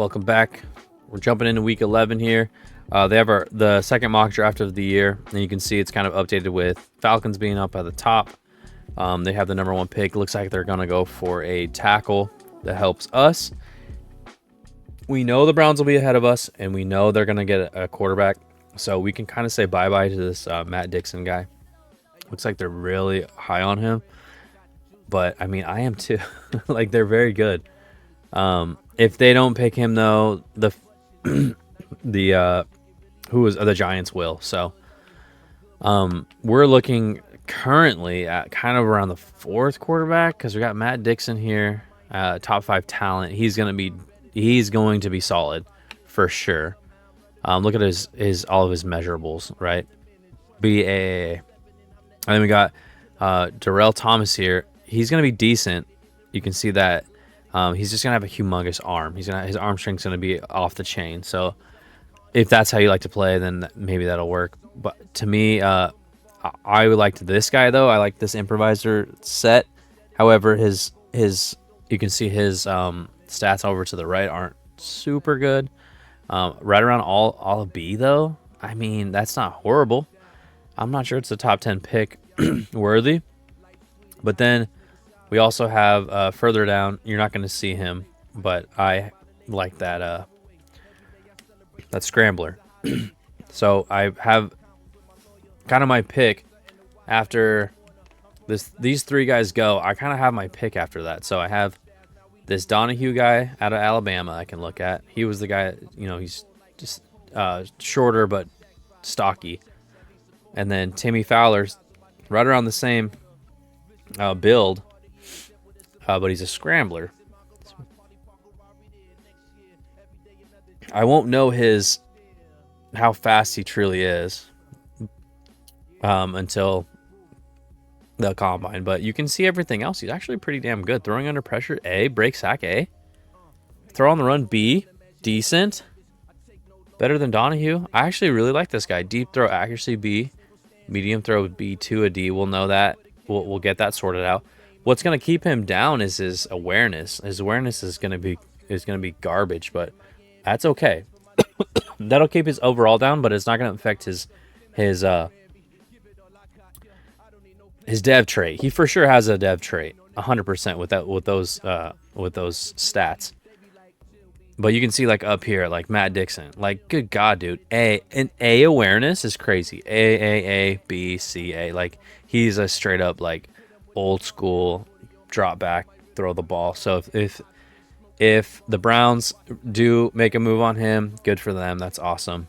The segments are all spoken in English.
welcome back. We're jumping into week 11 here. They have the second mock draft of the year, and you can see it's kind of updated with Falcons being up at the top. They have the number 1 pick. Looks like they're going to go for a tackle that helps us. We know the Browns will be ahead of us, and we know they're going to get a quarterback, so we can kind of say bye-bye to this Matt Dixon guy. Looks like they're really high on him, but I mean, I am too. Like, they're very good. If they don't pick him, though, the Giants will. So we're looking currently at kind of around the 4th quarterback, because we got Matt Dixon here, top 5 talent. He's going to be solid for sure. Look at his all of his measurables, right? BAA. And then we got Darrell Thomas here. He's going to be decent. You can see that. He's just going to have a humongous arm. His arm strength's going to be off the chain. So if that's how you like to play, then maybe that'll work. But to me, I liked this guy, though. I like this improviser set. However, you can see his stats over to the right aren't super good. Right around all of B, though. I mean, that's not horrible. I'm not sure it's a top 10 pick worthy. But then we also have further down, you're not going to see him, but I like that scrambler. So I have kind of my pick after these 3 guys go. I kind of have my pick after that. So I have this Donahue guy out of Alabama I can look at. He was the guy, he's just shorter but stocky. And then Timmy Fowler's right around the same build, but he's a scrambler. I won't know how fast he truly is until the combine, but you can see everything else. He's actually pretty damn good. Throwing under pressure, A. Break sack, A. Throw on the run, B. Decent. Better than Donahue. I actually really like this guy. Deep throw accuracy, B. Medium throw, B to a D. We'll know that. We'll get that sorted out. What's going to keep him down is his awareness. His awareness is going to be garbage, but that's okay. That'll keep his overall down, but it's not going to affect his dev trait. He for sure has a dev trait, 100% with those stats. But you can see, like, up here, like Matt Dixon, like, good God, dude. A awareness is crazy. A B C A. Like, he's a straight up, like, old school drop back, throw the ball. So if the Browns do make a move on him, good for them. That's awesome.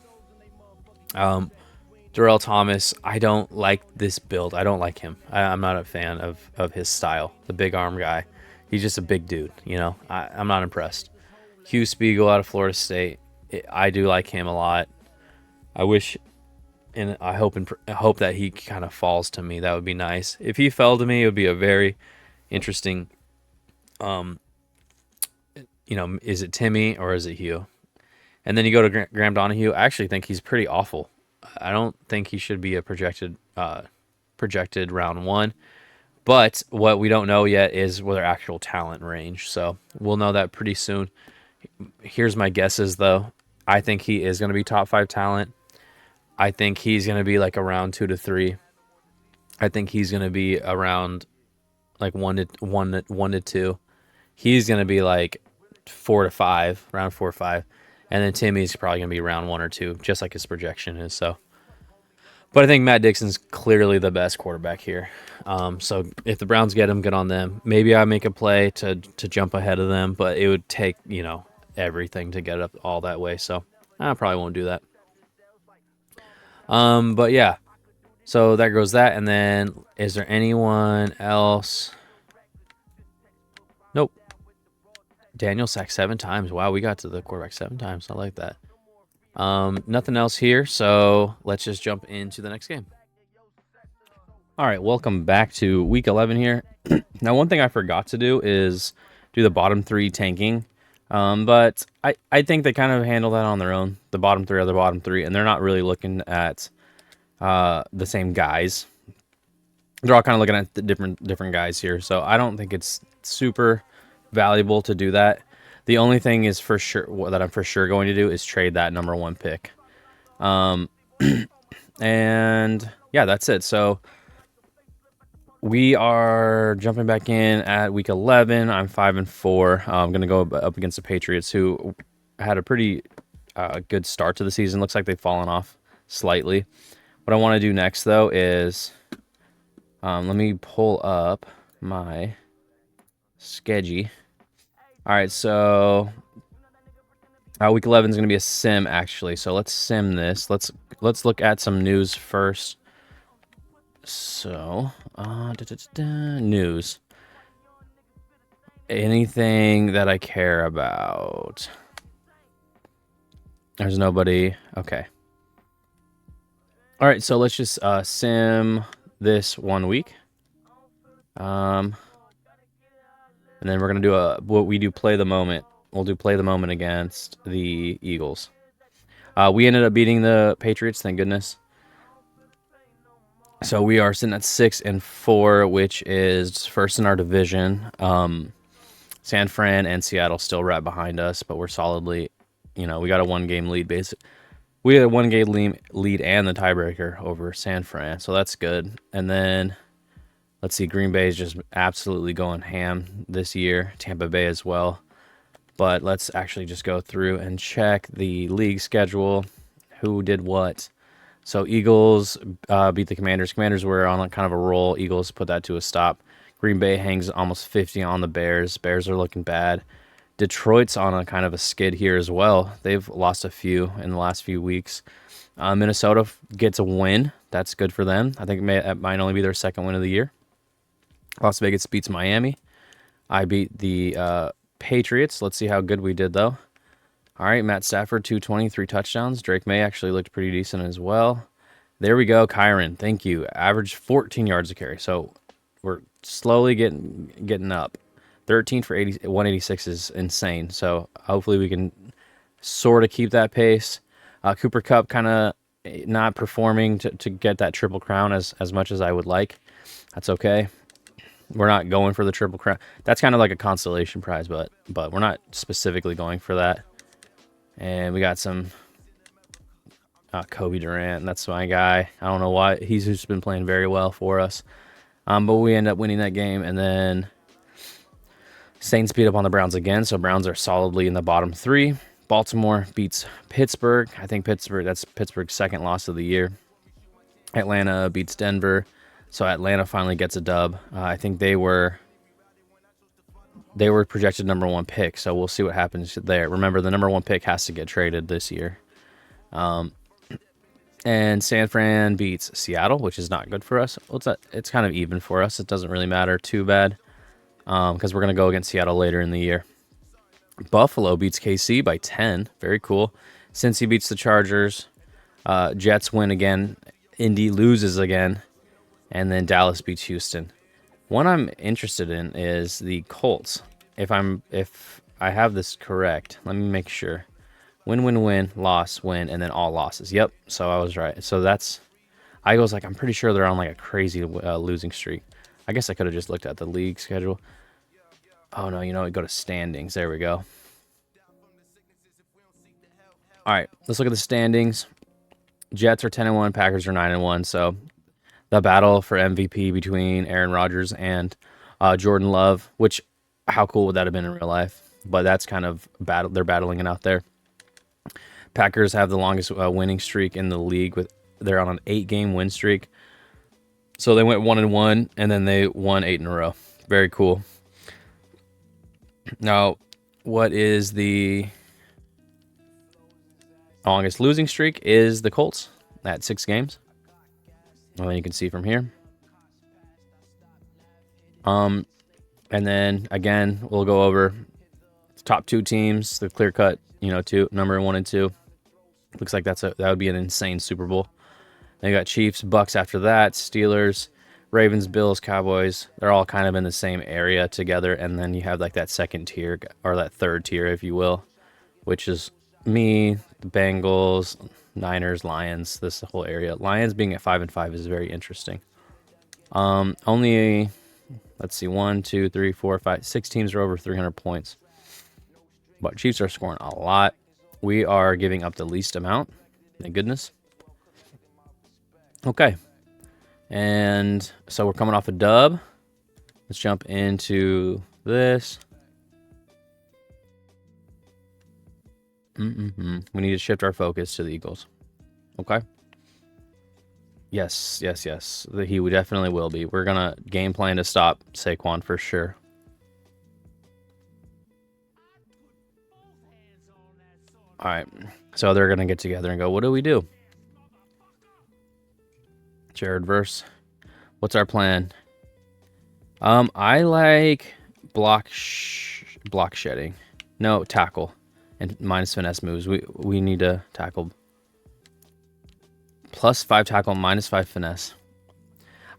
Darrell Thomas, I don't like this build. I don't like him. I'm not a fan of his style. The big arm guy. He's just a big dude, I'm not impressed. Hugh Spiegel out of Florida State. I do like him a lot. I wish, and I hope that he kind of falls to me. That would be nice. If he fell to me, it would be a very interesting. Is it Timmy or is it Hugh? And then you go to Graham Donahue. I actually think he's pretty awful. I don't think he should be a projected round 1. But what we don't know yet is their actual talent range. So we'll know that pretty soon. Here's my guesses, though. I think he is going to be top 5 talent. I think he's going to be like around 2 to 3. I think he's going to be around like 1 to 2. He's going to be like 4 to 5, around 4 or 5. And then Timmy's probably going to be around 1 or 2, just like his projection is. So, but I think Matt Dixon's clearly the best quarterback here. So if the Browns get him, good on them. Maybe I make a play to jump ahead of them, but it would take, everything to get up all that way. So I probably won't do that. But yeah, so there goes that. And then is there anyone else? Nope. Daniel sacked 7 times. Wow, we got to the quarterback 7 times. I like that. Nothing else here, so let's just jump into the next game. All right, welcome back to week 11 here. Now, one thing I forgot to do is do the bottom 3 tanking. But I think they kind of handle that on their own. The bottom 3 are the bottom 3, and they're not really looking at the same guys. They're all kind of looking at the different guys here. So I don't think it's super valuable to do that. The only thing is for sure that I'm for sure going to do is trade that number 1 pick. And yeah, that's it. So we are jumping back in at week 11. I'm 5-4. I'm going to go up against the Patriots, who had a pretty good start to the season. Looks like they've fallen off slightly. What I want to do next, though, is let me pull up my schedule. All right, so week 11 is going to be a sim, actually. So let's sim this. Let's look at some news first. So, news. Anything that I care about. There's nobody. Okay. All right, so let's just sim this 1 week. And then we're going to do what we do, play the moment. We'll do play the moment against the Eagles. We ended up beating the Patriots, thank goodness. So we are sitting at 6-4, which is first in our division. San Fran and Seattle still right behind us, but we're solidly, we got a 1-game lead. We had a 1-game lead and the tiebreaker over San Fran, so that's good. And then let's see, Green Bay is just absolutely going ham this year. Tampa Bay as well. But let's actually just go through and check the league schedule. Who did what? So Eagles beat the Commanders. Commanders were on kind of a roll. Eagles put that to a stop. Green Bay hangs almost 50 on the Bears. Bears are looking bad. Detroit's on a kind of a skid here as well. They've lost a few in the last few weeks. Minnesota gets a win. That's good for them. I think it might only be their second win of the year. Las Vegas beats Miami. I beat the Patriots. Let's see how good we did, though. All right, Matt Stafford, 220, 3 touchdowns. Drake May actually looked pretty decent as well. There we go, Kyron. Thank you. Averaged 14 yards a carry. So we're slowly getting up. 13 for 186 is insane. So hopefully we can sort of keep that pace. Cooper Kupp kind of not performing to get that triple crown as much as I would like. That's okay. We're not going for the triple crown. That's kind of like a consolation prize, but we're not specifically going for that. And we got some Kobe Durant. That's my guy. I don't know why. He's just been playing very well for us. But we end up winning that game. And then Saints beat up on the Browns again. So Browns are solidly in the bottom 3. Baltimore beats Pittsburgh. I think that's Pittsburgh's second loss of the year. Atlanta beats Denver. So Atlanta finally gets a dub. I think they were projected number 1 pick, so we'll see what happens there. Remember, the number 1 pick has to get traded this year. And San Fran beats Seattle, which is not good for us. Well, it's kind of even for us. It doesn't really matter too bad because we're going to go against Seattle later in the year. Buffalo beats KC by 10. Very cool. Cincy beats the Chargers. Jets win again. Indy loses again. And then Dallas beats Houston. One I'm interested in is the Colts. If I have this correct, let me make sure. Win, loss, win, and then all losses. Yep, so I was right. So I was like, I'm pretty sure they're on like a crazy losing streak. I guess I could have just looked at the league schedule. Oh no, go to standings. There we go. All right, let's look at the standings. Jets are 10-1, Packers are 9-1. So the battle for MVP between Aaron Rodgers and Jordan Love, which how cool would that have been in real life? But that's kind of they're battling it out there. Packers have the longest winning streak in the league. They're on an 8-game win streak. So they went 1-1, and then they won 8 in a row. Very cool. Now, what is the longest losing streak? Is the Colts at 6 games. Well, you can see from here. And then again, we'll go over the top 2 teams, the clear cut, number 1 and 2. Looks like that would be an insane Super Bowl. Then you got Chiefs, Bucks after that, Steelers, Ravens, Bills, Cowboys. They're all kind of in the same area together. And then you have like that second tier or that third tier, if you will, which is me, the Bengals, Niners, Lions, this whole area. Lions being at 5-5 is very interesting. Only, let's see, 1, 2, 3, 4, 5, 6 teams are over 300 points. But Chiefs are scoring a lot. We are giving up the least amount. Thank goodness. Okay. And so we're coming off a dub. Let's jump into this. We need to shift our focus to the Eagles. Okay. Yes. He definitely will be. We're going to game plan to stop Saquon for sure. All right. So they're going to get together and go, what do we do? Jared verse. What's our plan? I like block shedding. No, tackle. And minus finesse moves. We need to tackle. +5 tackle, -5 finesse.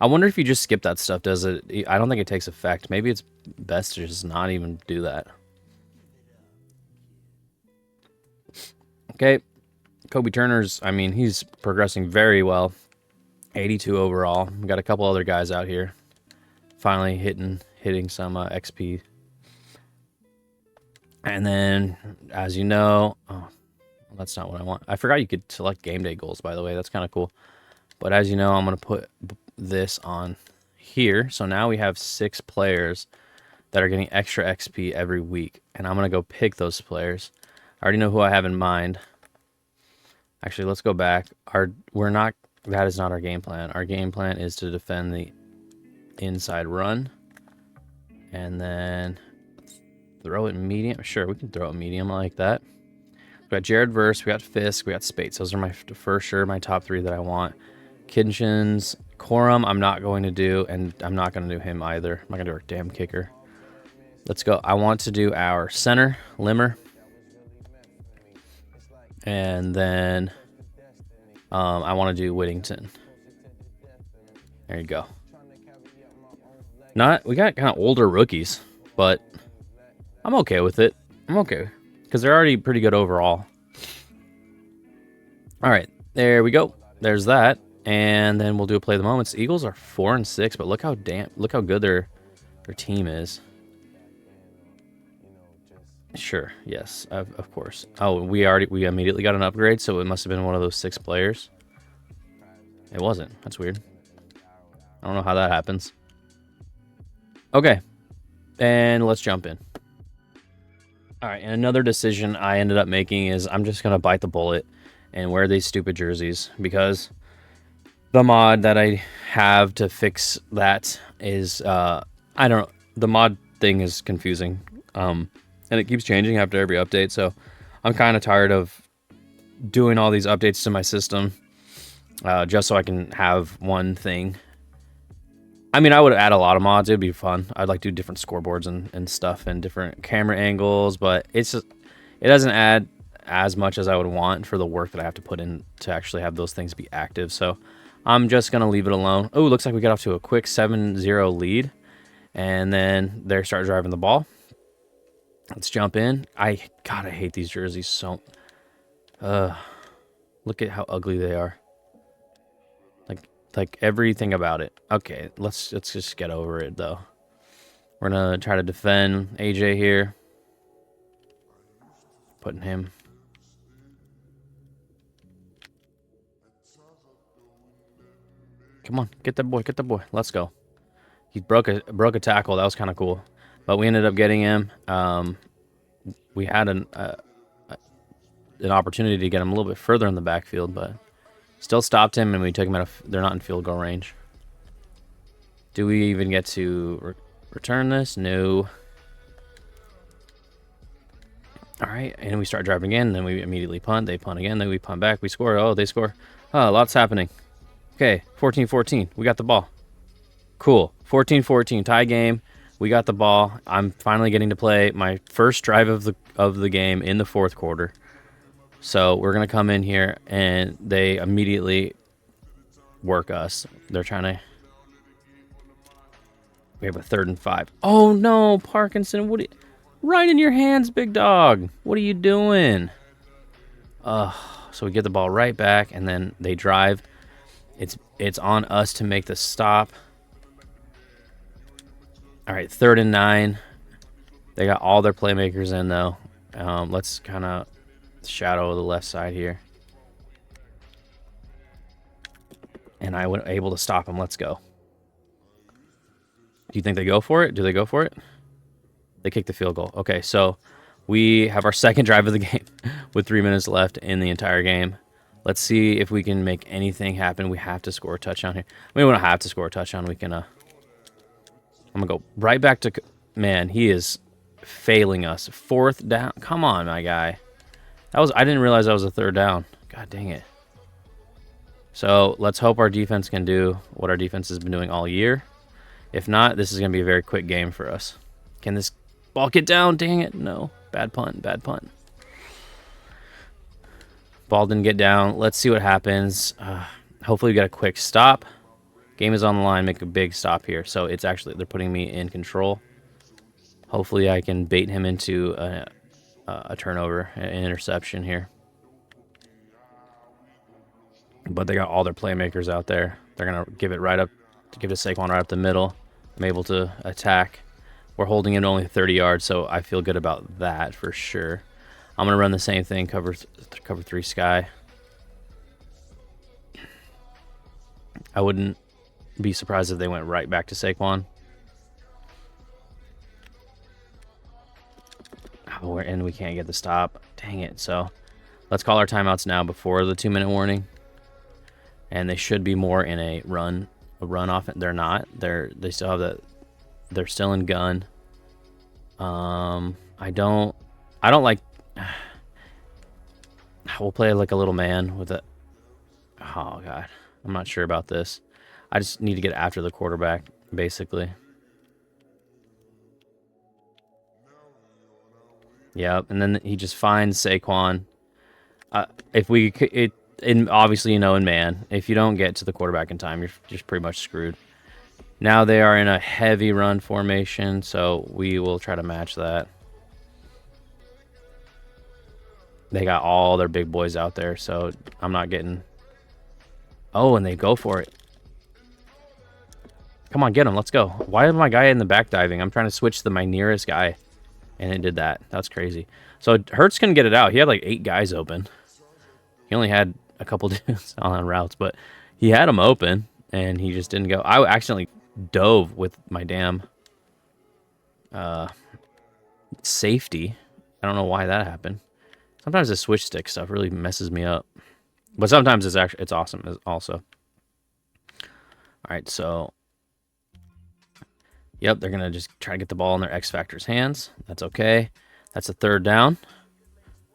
I wonder if you just skip that stuff, does it? I don't think it takes effect. Maybe it's best to just not even do that. Okay. Kobe Turner's, I mean, he's progressing very well. 82 overall. We got a couple other guys out here. Finally hitting some XP. And then, as you know, oh, that's not what I want. I forgot you could select game day goals, by the way. That's kind of cool. But as you know, I'm going to put this on here. So now we have 6 players that are getting extra XP every week. And I'm going to go pick those players. I already know who I have in mind. Actually, let's go back. That is not our game plan. Our game plan is to defend the inside run. And then throw it medium. Sure, we can throw it medium like that. We got Jared Verse, we got Fisk, we got Spates. Those are my top 3 that I want. Kitchens, Corum, I'm not going to do, and I'm not going to do him either. I'm not going to do our damn kicker. Let's go. I want to do our center, Limmer. And then I want to do Whittington. There you go. We got kind of older rookies, but I'm okay with it. I'm okay because they're already pretty good overall. All right, there we go. There's that, and then we'll do a play of the moments. The Eagles are 4-6, but look how good their team is. Sure, yes, of course. Oh, we immediately got an upgrade, so it must have been one of those 6 players. It wasn't. That's weird. I don't know how that happens. Okay, and let's jump in. All right, and another decision I ended up making is I'm just gonna bite the bullet and wear these stupid jerseys because the mod that I have to fix that is the mod thing is confusing. And it keeps changing after every update, so I'm kind of tired of doing all these updates to my system just so I can have one thing. I mean, I would add a lot of mods. It would be fun. I'd like to do different scoreboards and stuff and different camera angles, but it doesn't add as much as I would want for the work that I have to put in to actually have those things be active. So I'm just going to leave it alone. Oh, looks like we got off to a quick 7-0 lead, and then they start driving the ball. Let's jump in. I hate these jerseys so. Look at how ugly they are. Like everything about it. Okay, let's just get over it though. We're gonna try to defend AJ here. Putting him. Come on, get that boy, get the boy. Let's go. He broke a tackle. That was kind of cool. But we ended up getting him. We had an opportunity to get him a little bit further in the backfield, but still stopped him, and we took him out. They're not in field goal range. Do we even get to return this? No. All right, and we start driving again. Then we immediately punt. They punt again. Then we punt back. We score. Oh, they score. Oh, lots happening. Okay, 14-14. We got the ball. Cool. 14-14 tie game. We got the ball. I'm finally getting to play my first drive of the game in the 4th quarter. So we're gonna come in here and they immediately work us. They're trying to. We have a 3rd and 5. Oh no, Parkinson! Right in your hands, big dog. What are you doing? So we get the ball right back, and then they drive. It's on us to make the stop. All right, 3rd and 9. They got all their playmakers in, though. Let's kind of shadow the left side here. And I was able to stop him. Let's go. Do you think they go for it? Do they go for it? They kick the field goal. Okay, so we have our second drive of the game with 3 minutes left in the entire game. Let's see if we can make anything happen. We have to score a touchdown here. I mean, we don't have to score a touchdown. We can, I'm going to go right back to... Man, he is failing us. 4th down. Come on, my guy. I didn't realize that was a 3rd down. God dang it. So let's hope our defense can do what our defense has been doing all year. If not, this is going to be a very quick game for us. Can this ball get down? Dang it. No. Bad punt. Bad punt. Ball didn't get down. Let's see what happens. Hopefully we get a quick stop. Game is on the line. Make a big stop here. So it's actually, they're putting me in control. Hopefully I can bait him into a turnover, an interception here. But they got all their playmakers out there. They're going to give it right up, give it to Saquon right up the middle. I'm able to attack. We're holding it only 30 yards, so I feel good about that for sure. I'm going to run the same thing, cover 3 sky. I wouldn't be surprised if they went right back to Saquon. Oh, and we can't get the stop. Dang it. So let's call our timeouts now before the 2-minute warning. And they should be more in a run off. They're not. They still have that. They're still in gun. I don't like. We'll play like a little man with it. Oh god, I'm not sure about this. I just need to get after the quarterback, basically. Yep, and then he just finds Saquon. If we, and obviously, you know, in man, if you don't get to the quarterback in time, you're just pretty much screwed. Now they are in a heavy run formation, so we will try to match that. They got all their big boys out there, so I'm not getting... Oh, and they go for it. Come on, get him. Let's go. Why is my guy in the back diving? I'm trying to switch to my nearest guy, and it did that. That's crazy. So Hurts can get it out. He had like 8 guys open. He only had a couple dudes on routes, but he had them open, and he just didn't go. I accidentally dove with my damn safety. I don't know why that happened. Sometimes the switch stick stuff really messes me up, but sometimes it's awesome also. All right, so yep, they're gonna just try to get the ball in their X Factor's hands. That's okay. That's a 3rd down.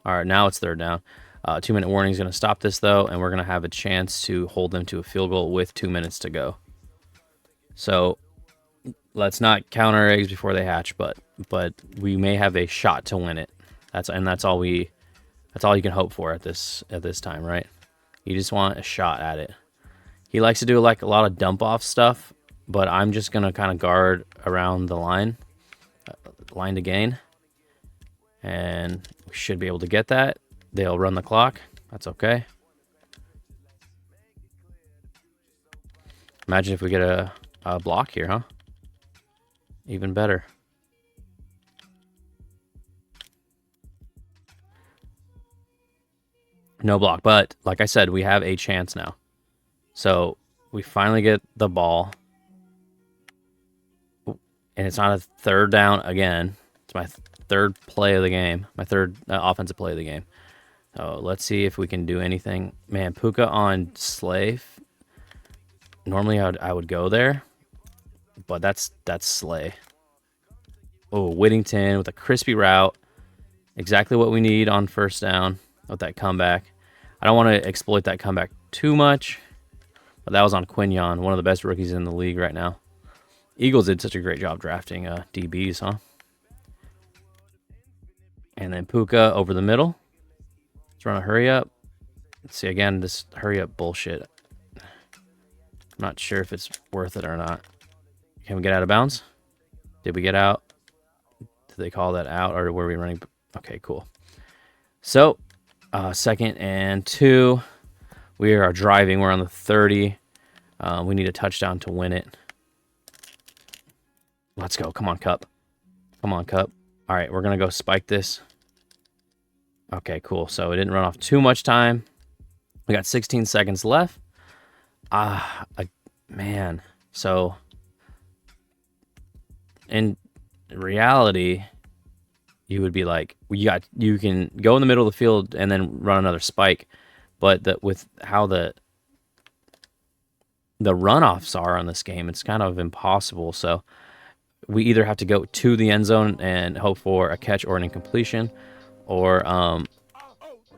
All right, now it's 3rd down. 2-minute warning is gonna stop this though, and we're gonna have a chance to hold them to a field goal with 2 minutes to go. So let's not count our eggs before they hatch, but we may have a shot to win it. That's all you can hope for at this time, right? You just want a shot at it. He likes to do like a lot of dump off stuff, but I'm just gonna kind of guard around the line to gain, and we should be able to get that. They'll run the clock. That's okay. Imagine if we get a block here, huh? Even better. No block, but like I said, we have a chance now. So we finally get the ball. And it's not a 3rd down again. It's my 3rd play of the game. My 3rd offensive play of the game. So let's see if we can do anything. Man, Puka on Slave. Normally I would go there, but that's Slay. Oh, Whittington with a crispy route. Exactly what we need on 1st down with that comeback. I don't want to exploit that comeback too much, but that was on Quinion, one of the best rookies in the league right now. Eagles did such a great job drafting DBs, huh? And then Puka over the middle. Let's run a hurry up. Let's see, again, this hurry up bullshit. I'm not sure if it's worth it or not. Can we get out of bounds? Did we get out? Did they call that out, or were we running? Okay, cool. So, 2nd and 2. We are driving. We're on the 30. We need a touchdown to win it. Let's go. Come on, Cup. Come on, Cup. All right, we're going to go spike this. Okay, cool. So it didn't run off too much time. We got 16 seconds left. Man. So in reality, you would be like, you can go in the middle of the field and then run another spike, but with how the runoffs are on this game, it's kind of impossible. So we either have to go to the end zone and hope for a catch or an incompletion, or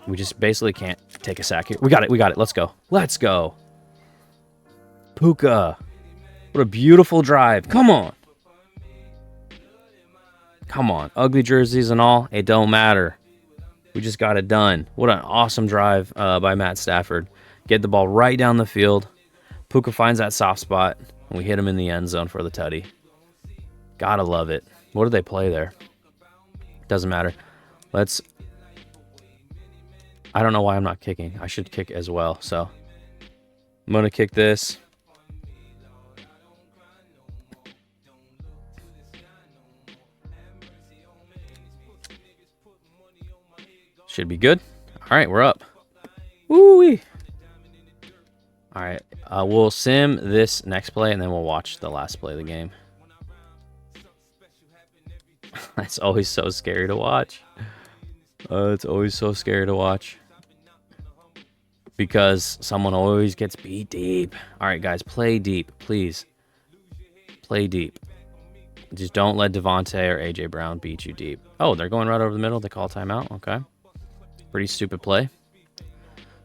we just basically can't take a sack here. We got it. We got it. Let's go. Let's go. Puka. What a beautiful drive. Come on. Come on. Ugly jerseys and all, it don't matter. We just got it done. What an awesome drive by Matt Stafford. Get the ball right down the field. Puka finds that soft spot, and we hit him in the end zone for the tutty. Gotta love it. What did they play there? Doesn't matter. I don't know why I'm not kicking. I should kick as well. So I'm going to kick this. Should be good. All right, we're up. Woo-wee. All right, we'll sim this next play, and then we'll watch the last play of the game. That's always so scary to watch. It's always so scary to watch. Because someone always gets beat deep. All right, guys, play deep, please. Play deep. Just don't let Devontae or A.J. Brown beat you deep. Oh, they're going right over the middle. They call timeout. Okay. Pretty stupid play.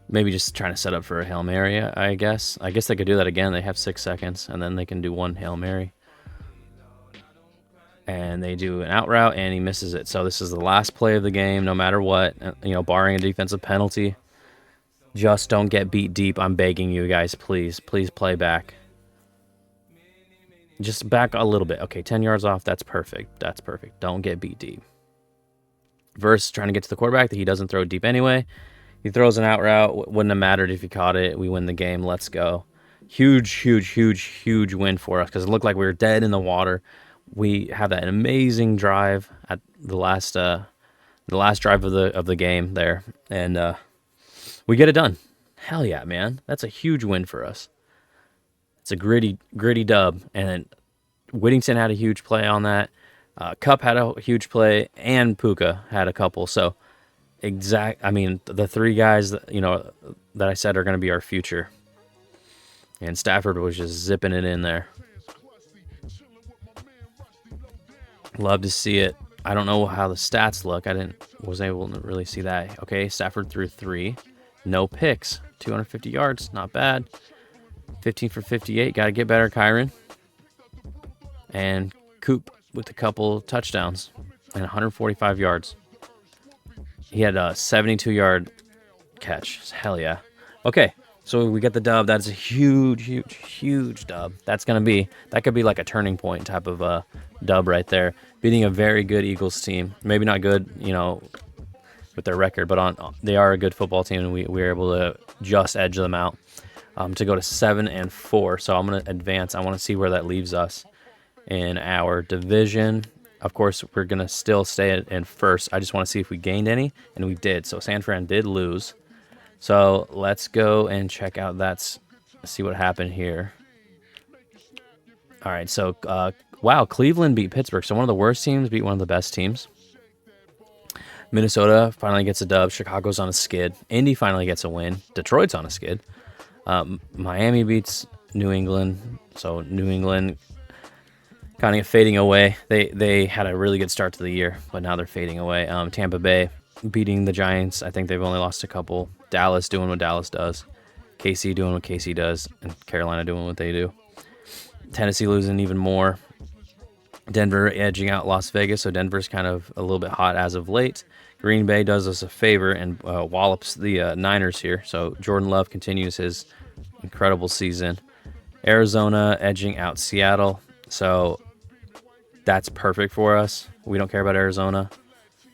Maybe just trying to set up for a Hail Mary, I guess. I guess they could do that again. They have 6 seconds, and then they can do one Hail Mary. And they do an out route, and he misses it. So this is the last play of the game, no matter what. You know, barring a defensive penalty. Just don't get beat deep. I'm begging you guys, please. Please play back. Just back a little bit. Okay, 10 yards off. That's perfect. That's perfect. Don't get beat deep. Verse trying to get to the quarterback that he doesn't throw deep anyway. He throws an out route. Wouldn't have mattered if he caught it. We win the game. Let's go. Huge, huge, huge, huge win for us because it looked like we were dead in the water. We have that amazing drive at the last drive of the game there, and we get it done. Hell yeah, man. That's a huge win for us. It's a gritty dub. And Whittington had a huge play on that. Cup had a huge play, and Puka had a couple. So, the 3 guys that I said are going to be our future. And Stafford was just zipping it in there. Love to see it. I don't know how the stats look. Wasn't able to really see that. Okay, Stafford threw 3. No picks. 250 yards. Not bad. 15 for 58. Got to get better, Kyron. And Coop with a couple touchdowns and 145 yards. He had a 72-yard catch. Hell yeah. Okay, so we get the dub. That's a huge, huge, huge dub. That could be like a turning point type of dub right there. Beating a very good Eagles team. Maybe not good, with their record, but they are a good football team, and we were able to just edge them out to go to 7-4. So I'm going to advance. I want to see where that leaves us in our division. Of course, we're going to still stay in first. I just want to see if we gained any, and we did. So San Fran did lose. So let's go and check out see what happened here. All right, so wow, Cleveland beat Pittsburgh. So one of the worst teams beat one of the best teams. Minnesota finally gets a dub. Chicago's on a skid. Indy finally gets a win. Detroit's on a skid. Miami beats New England. So New England kind of fading away. They had a really good start to the year, but now they're fading away. Tampa Bay beating the Giants. I think they've only lost a couple. Dallas doing what Dallas does. KC doing what KC does. And Carolina doing what they do. Tennessee losing even more. Denver edging out Las Vegas, so Denver's kind of a little bit hot as of late. Green Bay does us a favor and wallops the Niners here. So Jordan Love continues his incredible season. Arizona edging out Seattle. So that's perfect for us. We don't care about Arizona.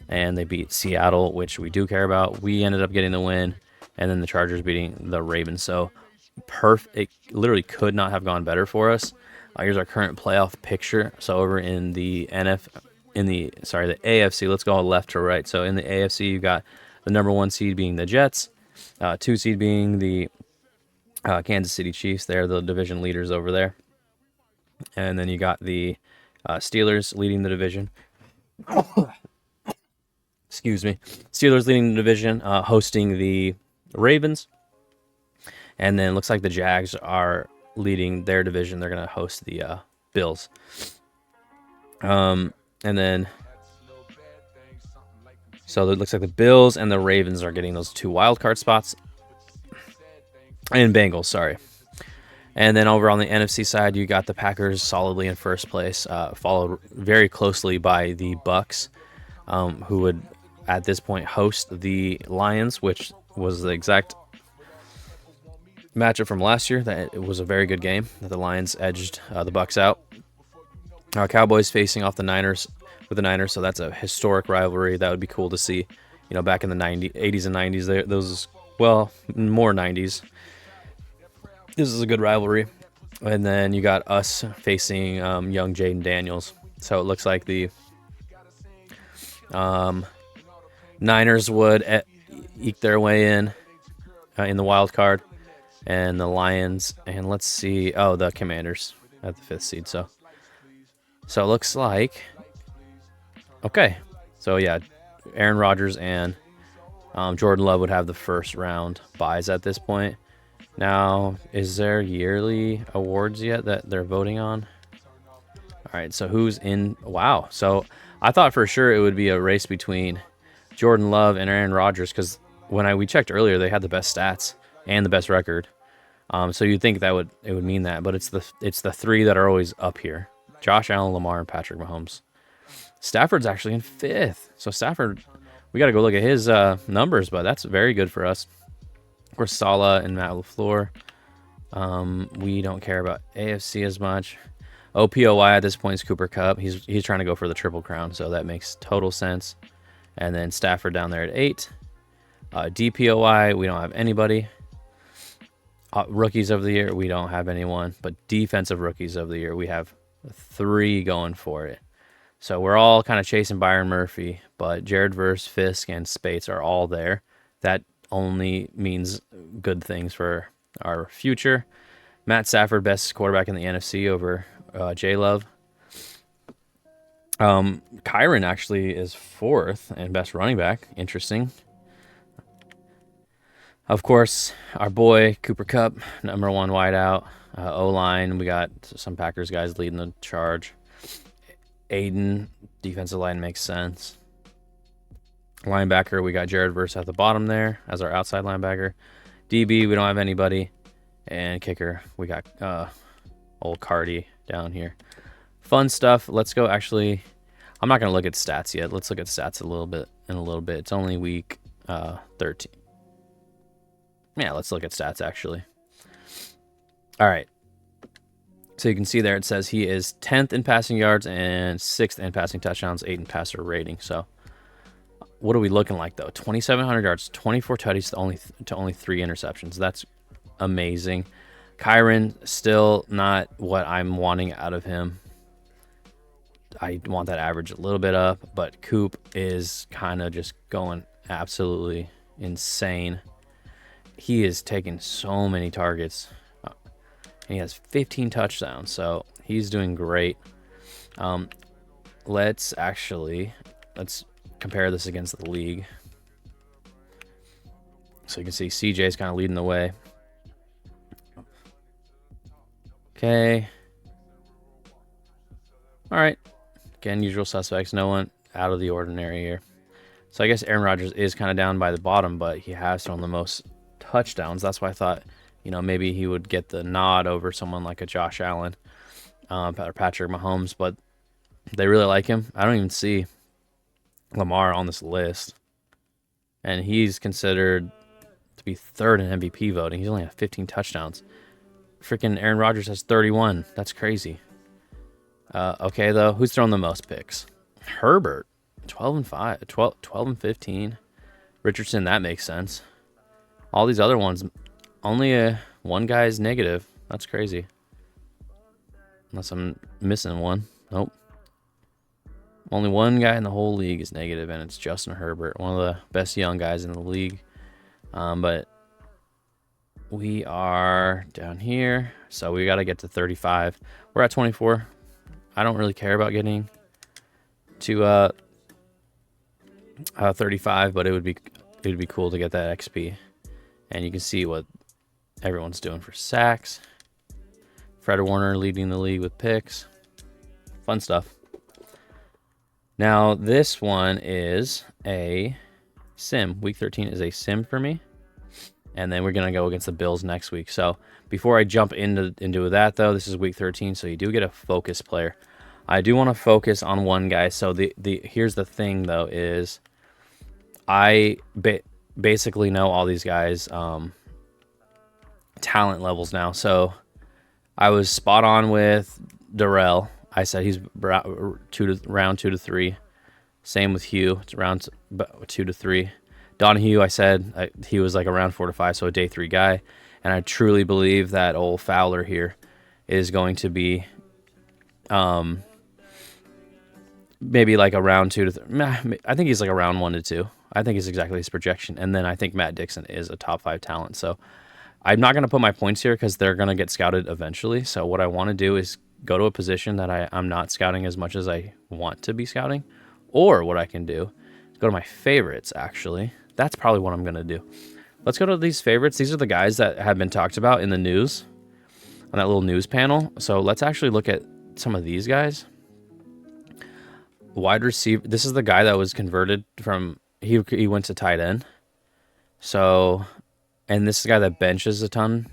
And they beat Seattle, which we do care about. We ended up getting the win. And then the Chargers beating the Ravens. So it literally could not have gone better for us. Here's our current playoff picture. So over in the AFC, let's go left to right. So in the AFC, you got The number 1 seed being the Jets, 2 seed being the Kansas City Chiefs. They're the division leaders over there. And then you got the Steelers leading the division. Excuse me. Steelers leading the division, hosting the Ravens. And then it looks like the Jags are leading their division. They're going to host the Bills. And then, so it looks like the Bills and the Ravens are getting those 2 wild card spots. And Bengals, sorry. And then over on the NFC side, you got the Packers solidly in first place, followed very closely by the Bucks, who would at this point host the Lions, which was the exact matchup from last year. That it was a very good game that the Lions edged the Bucks out. Cowboys facing off the Niners with the Niners, so that's a historic rivalry. That would be cool to see, back in the 80s and 90s. Those, well, more 90s. This is a good rivalry. And then you got us facing young Jaden Daniels. So it looks like the Niners would eke their way in the wild card. And the Lions, and let's see, the Commanders at the 5th seed. So it looks like, okay. So yeah, Aaron Rodgers and Jordan Love would have the first round buys at this point. Now, is there yearly awards yet that they're voting on? All right, so who's in? Wow. So I thought for sure it would be a race between Jordan Love and Aaron Rodgers, because when we checked earlier, they had the best stats and the best record. So you'd think it would mean that, but it's the 3 that are always up here: Josh Allen, Lamar, and Patrick Mahomes. Stafford's actually in 5th. So Stafford, we got to go look at his numbers, but that's very good for us. Of course, Salah and Matt LaFleur. We don't care about AFC as much. OPOY at this point is Cooper Kupp. He's trying to go for the Triple Crown, so that makes total sense. And then Stafford down there at 8. DPOY, we don't have anybody. Rookies of the year, we don't have anyone. But defensive rookies of the year, we have 3 going for it. So we're all kind of chasing Byron Murphy, but Jared Verse, Fisk, and Spates are all there. That only means good things for our future. Matt Stafford, best quarterback in the NFC over J-Love. Kyron actually is 4th and best running back. Interesting. Of course, our boy Cooper Kupp, number 1 wideout. O-line, we got some Packers guys leading the charge. Aiden, defensive line makes sense. Linebacker, we got Jared Verse at the bottom there as our outside linebacker. DB, we don't have anybody. And kicker, we got old Cardi down here. Fun stuff. Let's go. Actually, I'm not going to look at stats yet. Let's look at stats in a little bit. It's only week 13. Yeah, let's look at stats, actually. All right. So you can see there it says he is 10th in passing yards and 6th in passing touchdowns, 8th in passer rating. So what are we looking like, though? 2,700 yards, 24 tutties to only 3 interceptions. That's amazing. Kyron, still not what I'm wanting out of him. I want that average a little bit up, but Coop is kind of just going absolutely insane. He is taking so many targets. He has 15 touchdowns, so he's doing great. Let's compare this against the league. So you can see CJ's kind of leading the way. Okay. All right. Again, usual suspects. No one out of the ordinary here. So I guess Aaron Rodgers is kind of down by the bottom, but he has thrown the most touchdowns. That's why I thought, maybe he would get the nod over someone like a Josh Allen or Patrick Mahomes, but they really like him. I don't even see Lamar on this list, and he's considered to be 3rd in MVP voting. He's only had 15 touchdowns. Freaking Aaron Rodgers has 31. That's crazy. Okay, though, who's thrown the most picks? Herbert, 12 and 15. Richardson, that makes sense. All these other ones, only one guy's negative. That's crazy. Unless I'm missing one. Nope. Only one guy in the whole league is negative, and it's Justin Herbert, one of the best young guys in the league. But we are down here, so we got to get to 35. We're at 24. I don't really care about getting to 35, but it would be cool to get that XP. And you can see what everyone's doing for sacks. Fred Warner leading the league with picks. Fun stuff. Now, this one is a sim. Week 13 is a sim for me. And then we're going to go against the Bills next week. So before I jump into that, though, this is week 13, so you do get a focus player. I do want to focus on one guy. So here's the thing, though, is I basically know all these guys' talent levels now. So I was spot on with Darrell. I said he's round 2 to 3. Same with Hugh. It's round 2 to 3. Donahue, I said he was like around 4 to 5, so a day 3 guy. And I truly believe that old Fowler here is going to be maybe like around 2 to 3. I think he's like around 1 to 2. I think it's exactly his projection. And then I think Matt Dixon is a top 5 talent. So I'm not going to put my points here because they're going to get scouted eventually. So what I want to do is go to a position that I'm not scouting as much as I want to be scouting. Or what I can do is go to my favorites, actually. That's probably what I'm going to do. Let's go to these favorites. These are the guys that have been talked about in the news, on that little news panel. So let's actually look at some of these guys. Wide receiver. This is the guy that was converted from, he went to tight end. So, and this is the guy that benches a ton.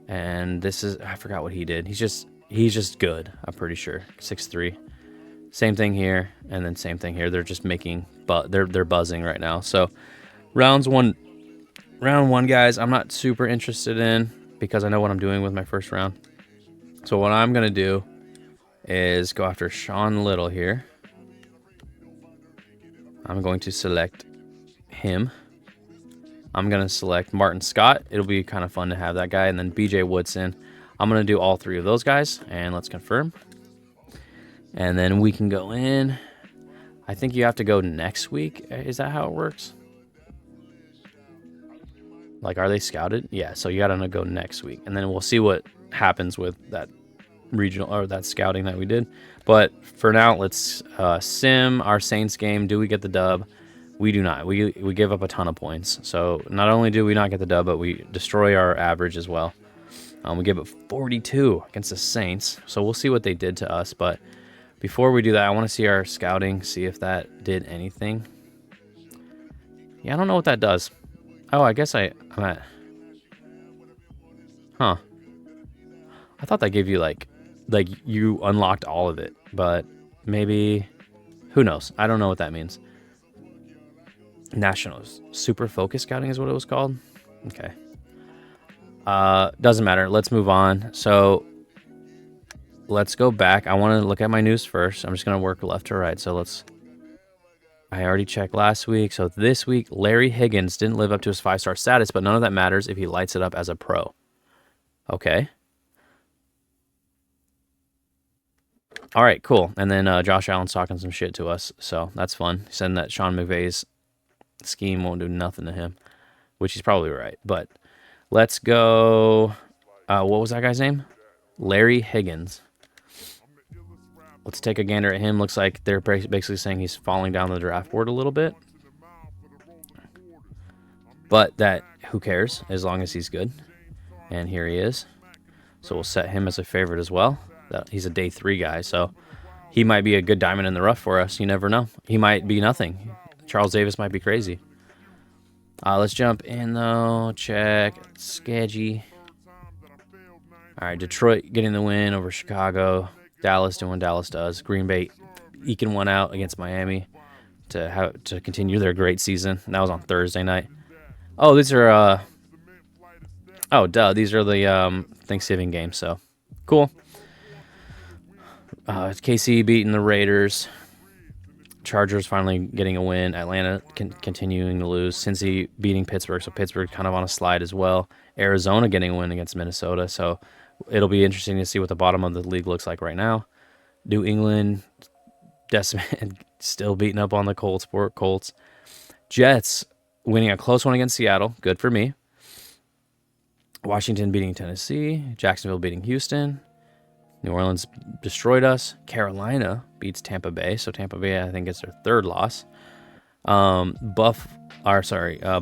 And this is, I forgot what he did. He's just good, I'm pretty sure. 6'3". Same thing here, and then same thing here. They're just making, but they're buzzing right now. So, round one, guys, I'm not super interested in because I know what I'm doing with my first round. So what I'm gonna do is go after Sean Little here. I'm going to select him. I'm gonna select Martin Scott. It'll be kind of fun to have that guy, and then BJ Woodson. I'm gonna do all 3 of those guys, and let's confirm. And then we can go in. I think you have to go next week. Is that how it works? Like, are they scouted? Yeah, so you got to go next week. And then we'll see what happens with that regional or that scouting that we did. But for now, let's sim our Saints game. Do we get the dub? We do not. We give up a ton of points. So not only do we not get the dub, but we destroy our average as well. We give up 42 against the Saints. So we'll see what they did to us. But before we do that, I want to see our scouting, see if that did anything. Yeah, I don't know what that does. Oh, I guess I'm at... Huh. I thought that gave you, like you unlocked all of it. But maybe... Who knows? I don't know what that means. Nationals. Super Focus Scouting is what it was called? Okay. Doesn't matter. Let's move on. So... Let's go back. I want to look at my news first. I'm just going to work left to right. So I already checked last week. So this week, Larry Higgins didn't live up to his 5-star status, but none of that matters if he lights it up as a pro. Okay. All right, cool. And then Josh Allen's talking some shit to us. So that's fun. He's saying that Sean McVay's scheme won't do nothing to him, which he's probably right. But let's go. What was that guy's name? Larry Higgins. Let's take a gander at him. Looks like they're basically saying he's falling down the draft board a little bit. But who cares, as long as he's good. And here he is. So we'll set him as a favorite as well. He's a day 3 guy, so he might be a good diamond in the rough for us. You never know. He might be nothing. Charles Davis might be crazy. Let's jump in, though. Check. Sketchy. All right, Detroit getting the win over Chicago. Dallas doing what Dallas does. Green Bay eking one out against Miami to continue their great season. And that was on Thursday night. Oh, these are these are the Thanksgiving games. So cool. KC beating the Raiders. Chargers finally getting a win. Atlanta continuing to lose. Cincy beating Pittsburgh, so Pittsburgh kind of on a slide as well. Arizona getting a win against Minnesota, so it'll be interesting to see what the bottom of the league looks like right now. New England decimated, still beating up on the Colts. Jets winning a close one against Seattle. Good for me. Washington beating Tennessee. Jacksonville beating Houston. New Orleans destroyed us. Carolina beats Tampa Bay. So Tampa Bay, I think, gets their third loss.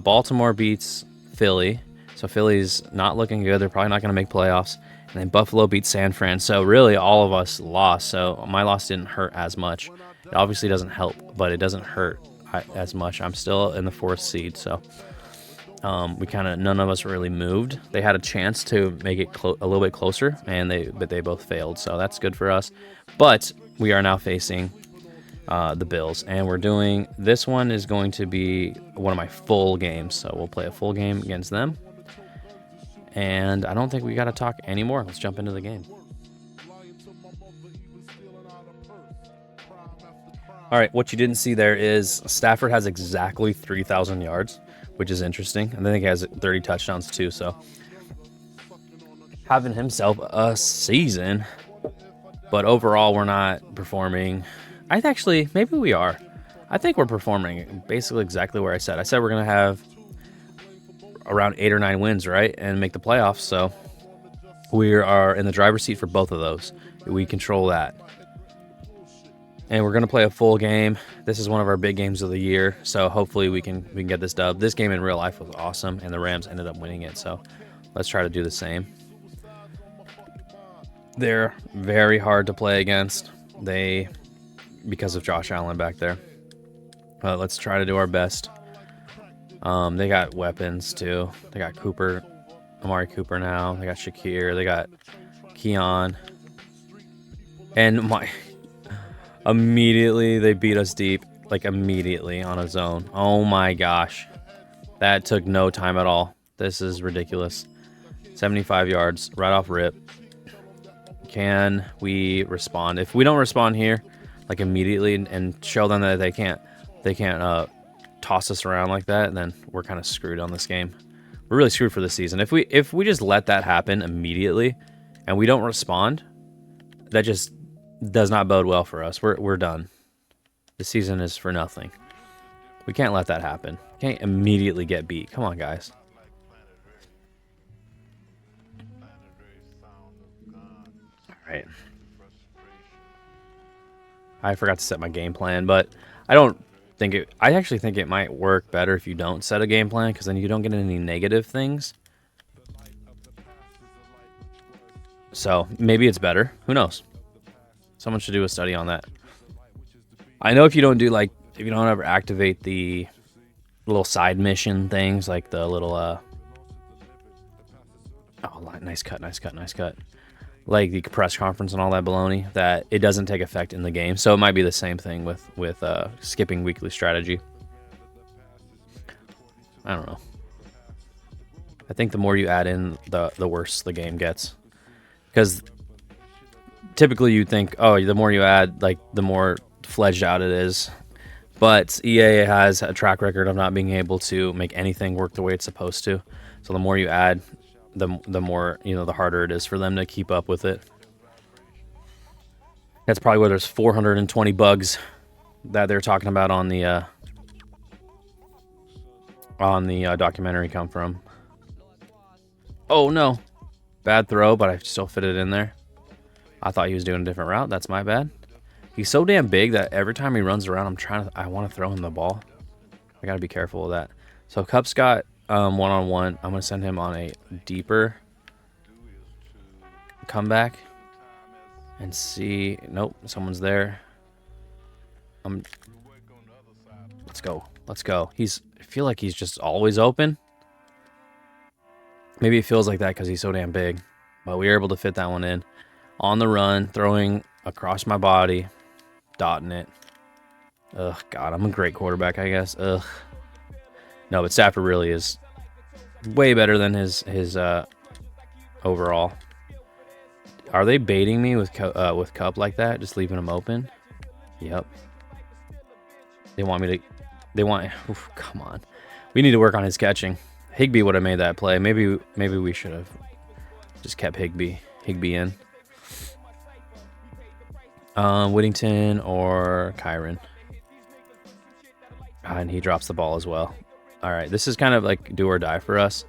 Baltimore beats Philly. So Philly's not looking good. They're probably not going to make playoffs. And then Buffalo beats San Fran. So really all of us lost. So my loss didn't hurt as much. It obviously doesn't help, but it doesn't hurt as much. I'm still in the 4th seed. So none of us really moved. They had a chance to make it a little bit closer, but they both failed. So that's good for us. But we are now facing the Bills, and this one is going to be one of my full games. So we'll play a full game against them. And I don't think we got to talk anymore. Let's jump into the game. All right, what you didn't see there is Stafford has exactly 3,000 yards, which is interesting. And I think he has 30 touchdowns too. So having himself a season, but overall we're not performing. Maybe we are. I think we're performing basically exactly where I said. I said we're going to have around 8 or 9 wins, right? And make the playoffs. So we are in the driver's seat for both of those. We control that. And we're going to play a full game. This is one of our big games of the year. So hopefully we can get this dub. This game in real life was awesome, and the Rams ended up winning it. So let's try to do the same. They're very hard to play against. Because of Josh Allen back there. Let's try to do our best. They got weapons too. They got Amari Cooper now. They got Shakir. They got Keon. And immediately they beat us deep, like immediately on a zone. Oh my gosh. That took no time at all. This is ridiculous. 75 yards right off rip. Can we respond? If we don't respond here, like immediately, and show them that they can't toss us around like that, then we're kind of screwed on this game. We're really screwed for the season. If we just let that happen immediately and we don't respond, that just does not bode well for us. We're done. The season is for nothing. We can't let that happen. Can't immediately get beat. Come on, guys. All right. I forgot to set my game plan, but I actually think it might work better if you don't set a game plan, because then you don't get any negative things. So maybe it's better. Who knows? Someone should do a study on that. I know if you don't ever activate the little side mission things, like the little oh, nice cut. Like the press conference and all that baloney, that it doesn't take effect in the game. So it might be the same thing with skipping weekly strategy. I don't know. I think the more you add in, the worse the game gets. Because typically you think, oh, the more you add, like the more fledged out it is. But EA has a track record of not being able to make anything work the way it's supposed to. So the more you add, the more, the harder it is for them to keep up with it. That's probably where there's 420 bugs that they're talking about on the documentary come from. Oh no, bad throw, but I still fit it in there. I thought he was doing a different route. That's my bad. He's so damn big that every time he runs around, I want to throw him the ball. I got to be careful of that. So Cup's got one-on-one. I'm going to send him on a deeper comeback and see. Nope, someone's there. Let's go. I feel like he's just always open. Maybe it feels like that because he's so damn big. But we were able to fit that one in. On the run, throwing across my body, dotting it. Ugh, God, I'm a great quarterback, I guess. Ugh. No, but Stafford really is way better than his overall. Are they baiting me with Cup like that? Just leaving him open? Yep. They want me to... Oof, come on. We need to work on his catching. Higbee would have made that play. Maybe we should have just kept Higbee in. Whittington or Kyron. And he drops the ball as well. All right, this is kind of like do or die for us.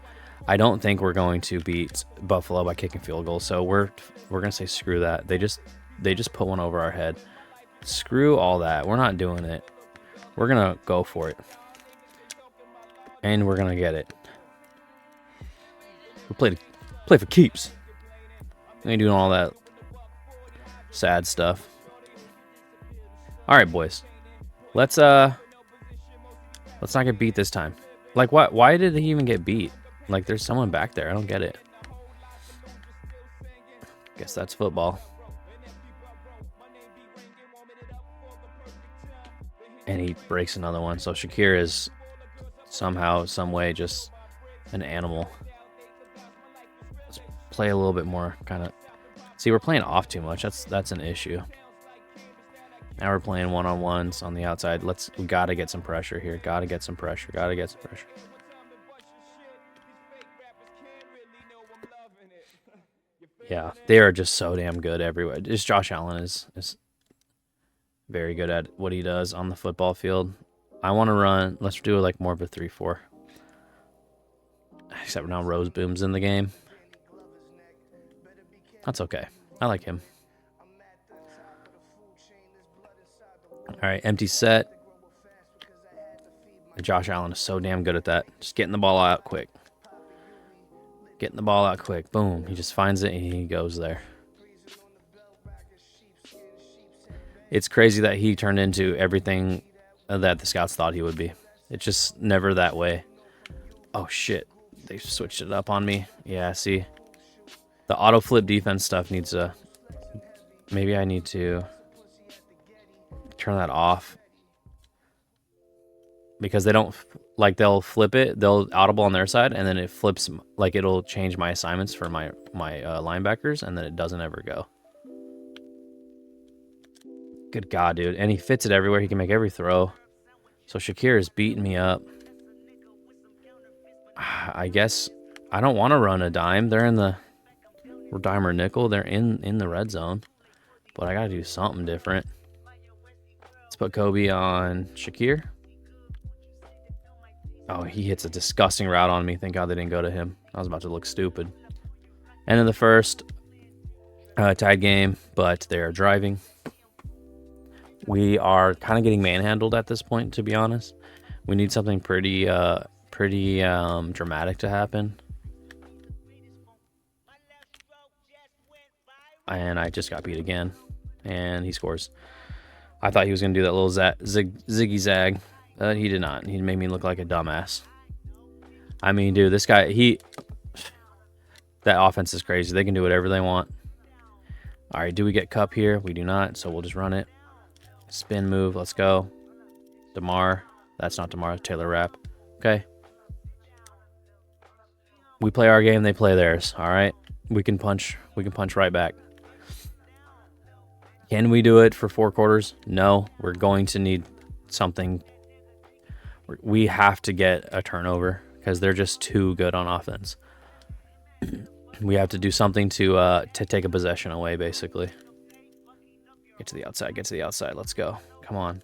I don't think we're going to beat Buffalo by kicking field goals, so we're gonna say screw that. They just put one over our head. Screw all that. We're not doing it. We're gonna go for it, and we're gonna get it. We play for keeps. We ain't doing all that sad stuff. All right, boys. Let's not get beat this time. Like, what? Why did he even get beat? Like, there's someone back there. I don't get it. Guess that's football. And he breaks another one. So Shakir is somehow, some way, just an animal. Let's play a little bit more, kind of. See, we're playing off too much. That's an issue. Now we're playing one-on-ones on the outside. We gotta get some pressure here. Gotta get some pressure. Yeah, they are just so damn good everywhere. Just Josh Allen is very good at what he does on the football field. I want to run. Let's do like more of a 3-4. Except now Rose Boom's in the game. That's okay. I like him. All right, empty set. Josh Allen is so damn good at that. Just getting the ball out quick. Boom. He just finds it and he goes there. It's crazy that he turned into everything that the scouts thought he would be. It's just never that way. Oh, shit. They switched it up on me. Yeah, see. The auto flip defense stuff needs to... Maybe I need to turn that off. Because they don't... Like, they'll flip it. They'll audible on their side, and then it flips... Like, it'll change my assignments for my linebackers, and then it doesn't ever go. Good God, dude. And he fits it everywhere. He can make every throw. So Shakir is beating me up. I guess I don't want to run a dime. They're in the... Or dime or nickel. They're in the red zone. But I got to do something different. Let's put Kobe on Shakir. Oh, he hits a disgusting route on me. Thank God they didn't go to him. I was about to look stupid. End of the first. Tied game, but they are driving. We are kind of getting manhandled at this point, to be honest. We need something pretty dramatic to happen. And I just got beat again. And he scores. I thought he was going to do that little ziggy zag. But he did not. He made me look like a dumbass. I mean, dude, this guy, that offense is crazy. They can do whatever they want. All right, do we get Cup here? We do not, so we'll just run it. Spin move, let's go. DeMar. That's not DeMar, Taylor Rapp. Okay. We play our game, they play theirs. All right. We can punch right back. Can we do it for 4 quarters? No. We're going to need something. We have to get a turnover because they're just too good on offense. We have to do something to take a possession away, basically. Get to the outside. Let's go. Come on.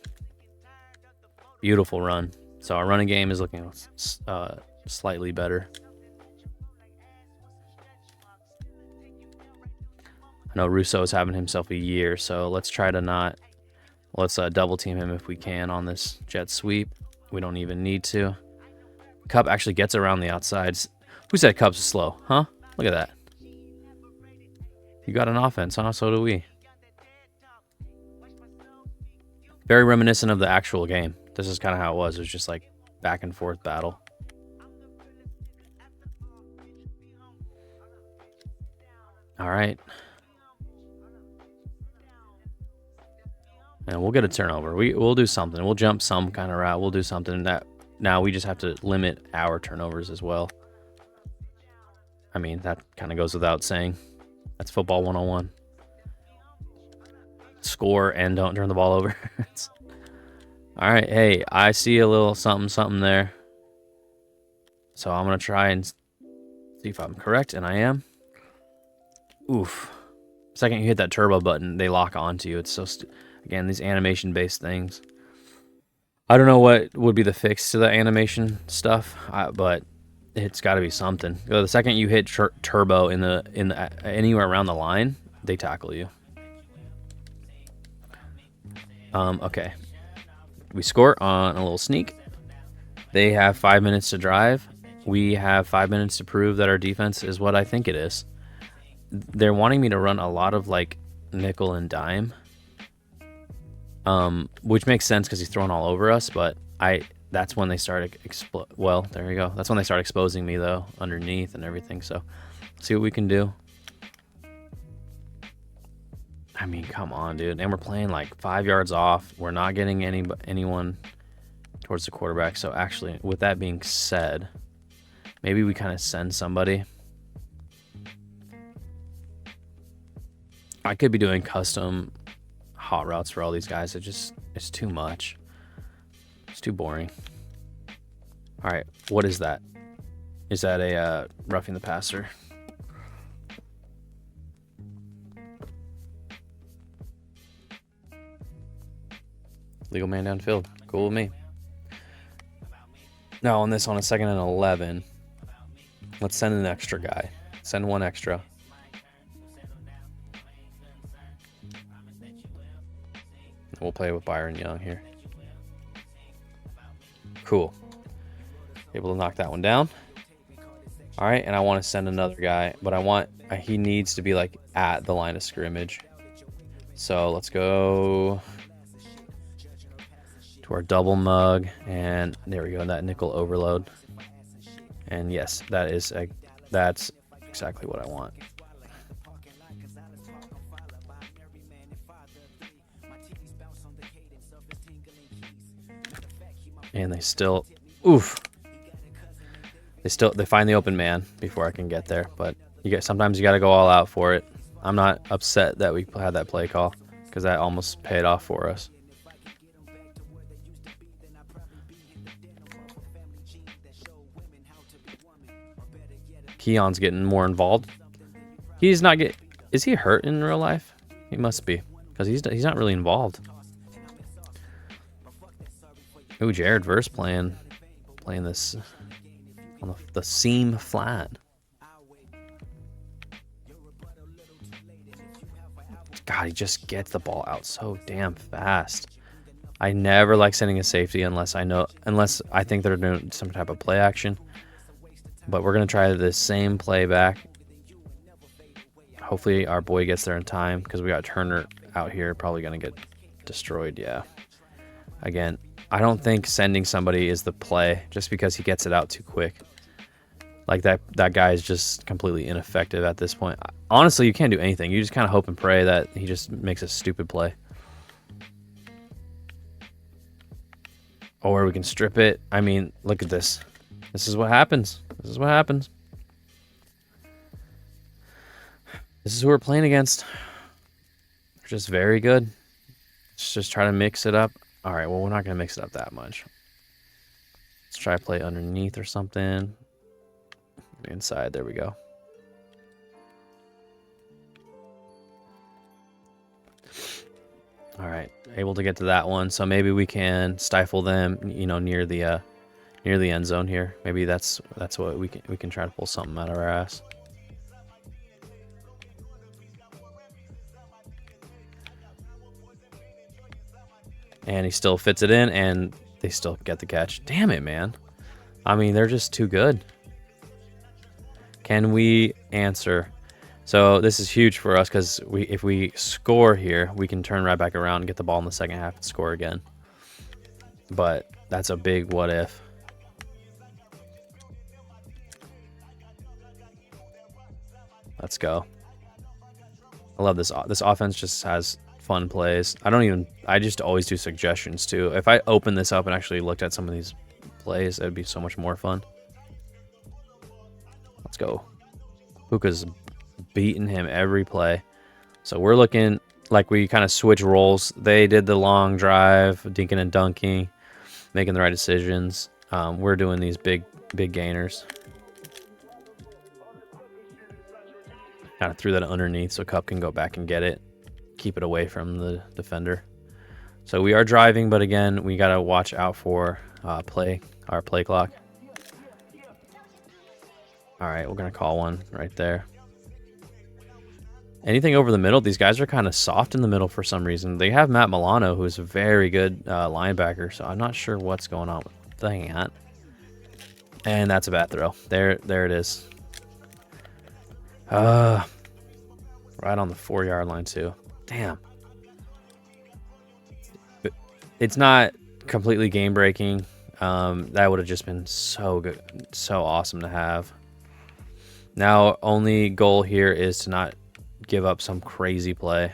Beautiful run. So our running game is looking slightly better. I know Russo is having himself a year, so let's try to not... Let's double team him if we can on this jet sweep. We don't even need to. Cup actually gets around the outsides. Who said Cup's slow? Huh? Look at that. You got an offense, huh? So do we. Very reminiscent of the actual game. This is kind of how it was. It was just like back and forth battle. All right. And we'll get a turnover. We'll do something. We'll jump some kind of route. We'll do something that now we just have to limit our turnovers as well. I mean, that kind of goes without saying. That's football 101. Score and don't turn the ball over. All right. Hey, I see a little something there. So I'm going to try and see if I'm correct, and I am. Oof. Second you hit that turbo button, they lock onto you. It's so again, these animation-based things. I don't know what would be the fix to the animation stuff, but it's got to be something. The second you hit turbo in the anywhere around the line, they tackle you. Okay, we score on a little sneak. They have 5 minutes to drive. We have 5 minutes to prove that our defense is what I think it is. They're wanting me to run a lot of like nickel and dime, which makes sense because he's throwing all over us. But that's when they start well, there you go. That's when they start exposing me though underneath and everything. So see what we can do. I mean, come on, dude. And we're playing like 5 yards off. We're not getting anyone towards the quarterback. So actually, with that being said, maybe we kind of send somebody. I could be doing custom hot routes for all these guys. It's too much. It's too boring. All right, what is that? Is that a roughing the passer? Legal man downfield. Cool with me. Now on this, on a 2nd and 11, let's send an extra guy. Send one extra. We'll play with Byron Young here. Cool. Able to knock that one down. All right, and I want to send another guy, but he needs to be like at the line of scrimmage. So let's go to our double mug, and there we go, that nickel overload. And yes, that's exactly what I want. And they still, they find the open man before I can get there. But sometimes you got to go all out for it. I'm not upset that we had that play call because that almost paid off for us. Keon's getting more involved. He's not is he hurt in real life? He must be, because he's not really involved. Ooh, Jared Verse playing this on the seam flat. God, he just gets the ball out so damn fast. I never like sending a safety unless I think they're doing some type of play action. But we're going to try the same play back. Hopefully our boy gets there in time, because we got Turner out here probably going to get destroyed. Yeah. Again, I don't think sending somebody is the play just because he gets it out too quick. Like that guy is just completely ineffective at this point. Honestly, you can't do anything. You just kind of hope and pray that he just makes a stupid play. Or we can strip it. I mean, look at this. This is what happens. This is what happens. This is who we're playing against. They're just very good. Let's just try to mix it up. All right, well, we're not going to mix it up that much. Let's try to play underneath or something. Inside, there we go. All right, able to get to that one. So maybe we can stifle them, near the end zone here. Maybe that's what we can try to pull something out of our ass. And he still fits it in, and they still get the catch. Damn it, man. I mean, they're just too good. Can we answer? So this is huge for us, because if we score here, we can turn right back around and get the ball in the second half and score again. But that's a big what if. Let's go. I love this. This offense just has fun plays. I just always do suggestions too. If I open this up and actually looked at some of these plays, it would be so much more fun. Let's go. Puka's beating him every play. So we're looking like we kind of switch roles. They did the long drive, dinking and dunking, making the right decisions. We're doing these big gainers. Kind of threw that underneath so Cup can go back and get it. Keep it away from the defender. So we are driving, but again, we got to watch out for our play clock. All right, we're going to call one right there. Anything over the middle, these guys are kind of soft in the middle for some reason. They have Matt Milano, who's a very good linebacker, so I'm not sure what's going on with that. And that's a bad throw. There it is. Right on the 4-yard line, too. Damn. It's not completely game-breaking. That would have just been so good, so awesome to have. Now, only goal here is to not give up some crazy play.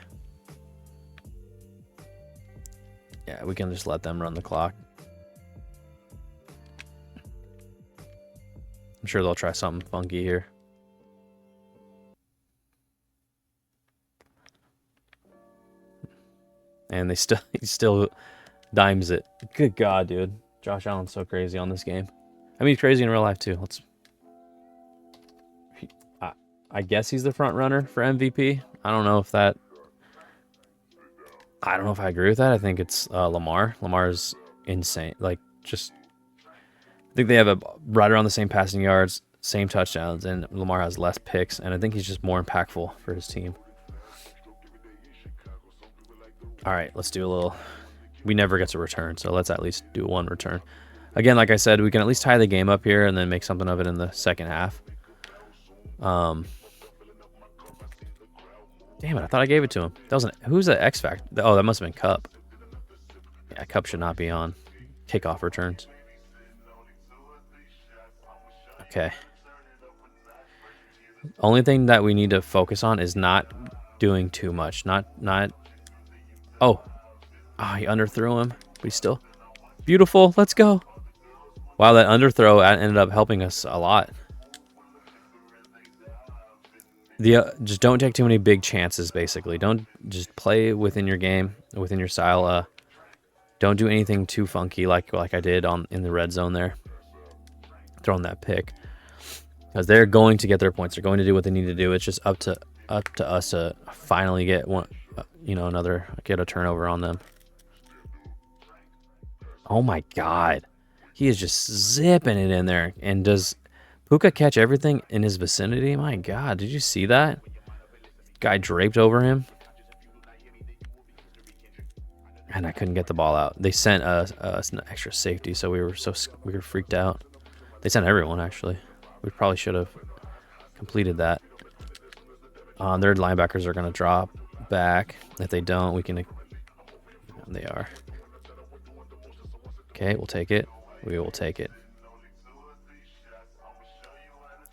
Yeah, we can just let them run the clock. I'm sure they'll try something funky here. And he still dimes it. Good God, dude. Josh Allen's so crazy on this game. I mean, he's crazy in real life, too. I guess he's the front runner for MVP. I don't know if I agree with that. I think it's Lamar. Lamar's insane. Like, just... I think they have right around the same passing yards, same touchdowns, and Lamar has less picks, and I think he's just more impactful for his team. All right, let's do a little... We never get to return, so let's at least do one return. Again, like I said, we can at least tie the game up here and then make something of it in the second half. Damn it, I thought I gave it to him. Who's the X Factor? Oh, that must have been Cup. Yeah, Cup should not be on kickoff returns. Okay. Only thing that we need to focus on is not doing too much. Oh, he underthrew him, but he's still beautiful. Let's go. Wow, that underthrow ended up helping us a lot. Just don't take too many big chances, basically. Don't just play within your game, within your style. Don't do anything too funky like I did in the red zone there. Throwing that pick. Because they're going to get their points. They're going to do what they need to do. It's just up to us to finally get one, get a turnover on them. Oh my God. He is just zipping it in there. And does Puka catch everything in his vicinity? My God, did you see that? Guy draped over him. And I couldn't get the ball out. They sent us an extra safety, so we were freaked out. They sent everyone, actually. We probably should have completed that. Their linebackers are going to drop back. If they don't, we can... They are. Okay, we'll take it. We will take it.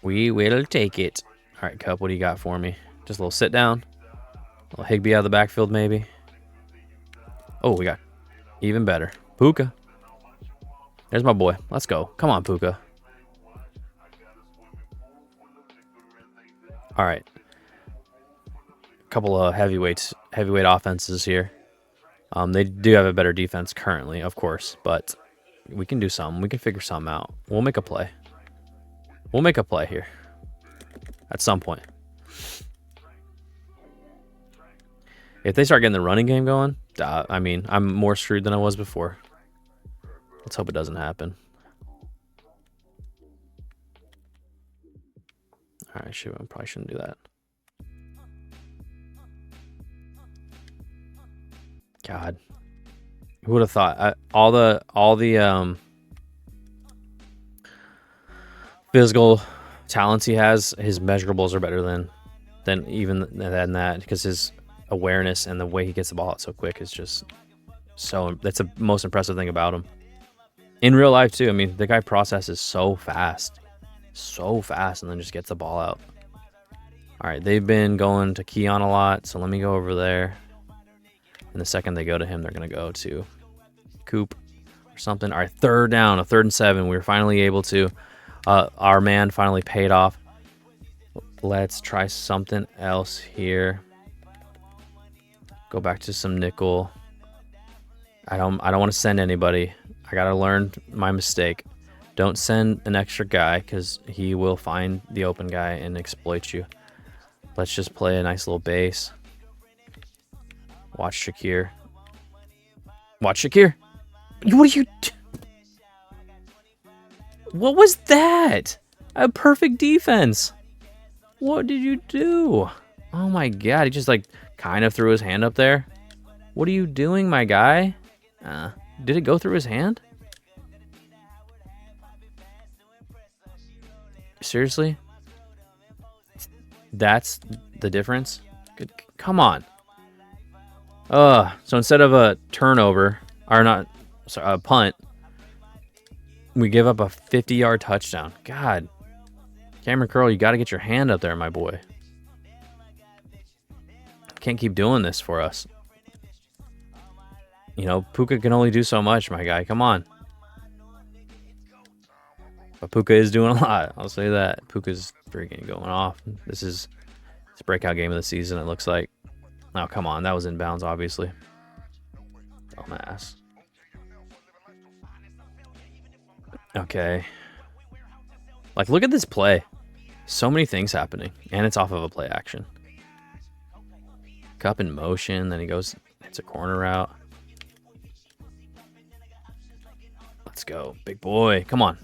We will take it. All right, Cup, what do you got for me? Just a little sit down. A little Higbee out of the backfield, maybe. Oh, we got even better. Puka. There's my boy. Let's go. Come on, Puka. All right. A couple of heavyweight offenses here. They do have a better defense currently, of course, but we can do something. We can figure something out. We'll make a play. We'll make a play here at some point. If they start getting the running game going, I mean, I'm more screwed than I was before. Let's hope it doesn't happen. All right, I probably shouldn't do that. God, who would have thought? All the physical talents he has, his measurables are better than that, because his awareness and the way he gets the ball out so quick is just so... That's the most impressive thing about him. In real life, too. I mean, the guy processes so fast, and then just gets the ball out. All right, they've been going to Keon a lot, so let me go over there. And the second they go to him, they're going to go to Coop or something. All right, third down, a 3rd and 7. We were finally able to... our man finally paid off. Let's try something else here. Go back to some nickel. I don't want to send anybody. I got to learn my mistake. Don't send an extra guy because he will find the open guy and exploit you. Let's just play a nice little bass. Watch Shakir. Watch Shakir. What are you... What was that? A perfect defense. What did you do? Oh my god, he just like kind of threw his hand up there. What are you doing, my guy? Did it go through his hand? Seriously? That's the difference? Good. Come on. So instead of a turnover, or not, sorry, a punt, we give up a 50-yard touchdown. God. Cameron Curl, you got to get your hand up there, my boy. Can't keep doing this for us. You know, Puka can only do so much, my guy. Come on. But Puka is doing a lot. I'll say that. Puka's freaking going off. This is his breakout game of the season, it looks like. Oh, come on. That was inbounds, obviously. Dumbass. Okay. Like, look at this play. So many things happening. And it's off of a play action. Cup in motion. Then he goes, hits a corner route. Let's go. Big boy. Come on.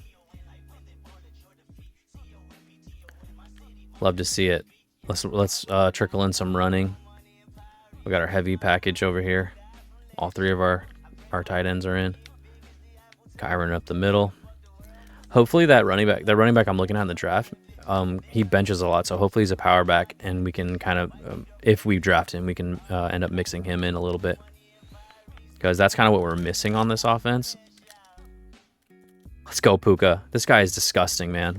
Love to see it. Let's trickle in some running. We got our heavy package over here. All three of our tight ends are in. Kyron up the middle. Hopefully that running back I'm looking at in the draft, he benches a lot, so hopefully he's a power back, and we can kind of, if we draft him, we can end up mixing him in a little bit, because that's kind of what we're missing on this offense. Let's go, Puka. This guy is disgusting, man.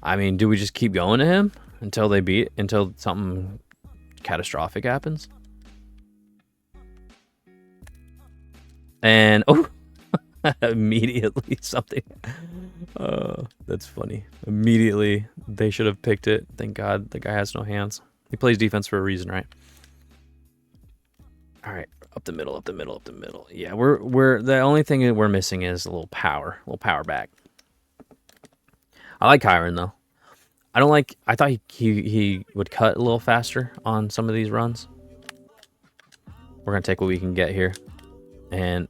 I mean, do we just keep going to him until something catastrophic happens? And immediately something. That's funny. Immediately they should have picked it. Thank God the guy has no hands. He plays defense for a reason, right? All right, up the middle. Yeah, we're the only thing that we're missing is a little power back. I like Kyron though. I thought he would cut a little faster on some of these runs. We're gonna take what we can get here, and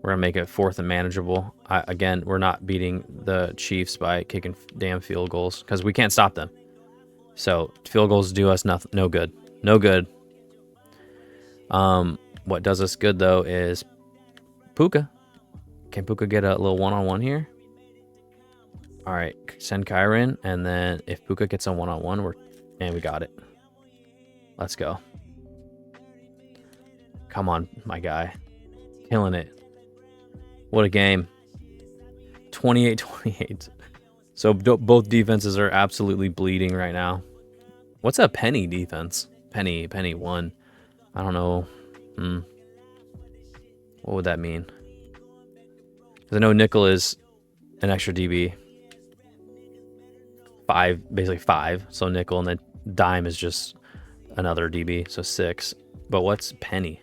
we're gonna make it fourth and manageable. Again, we're not beating the Chiefs by kicking damn field goals because we can't stop them. So field goals do us no good. No good. What does us good though is Puka. Can Puka get a little one-on-one here? All right, send Kyron, and then if Puka gets a one-on-one, we got it. Let's go. Come on, my guy. Killing it. What a game. 28-28. So both defenses are absolutely bleeding right now. What's a penny defense? Penny 1. I don't know. What would that mean? Because I know nickel is an extra DB. 5, basically 5. So nickel, and then dime is just another DB. So 6. But what's penny?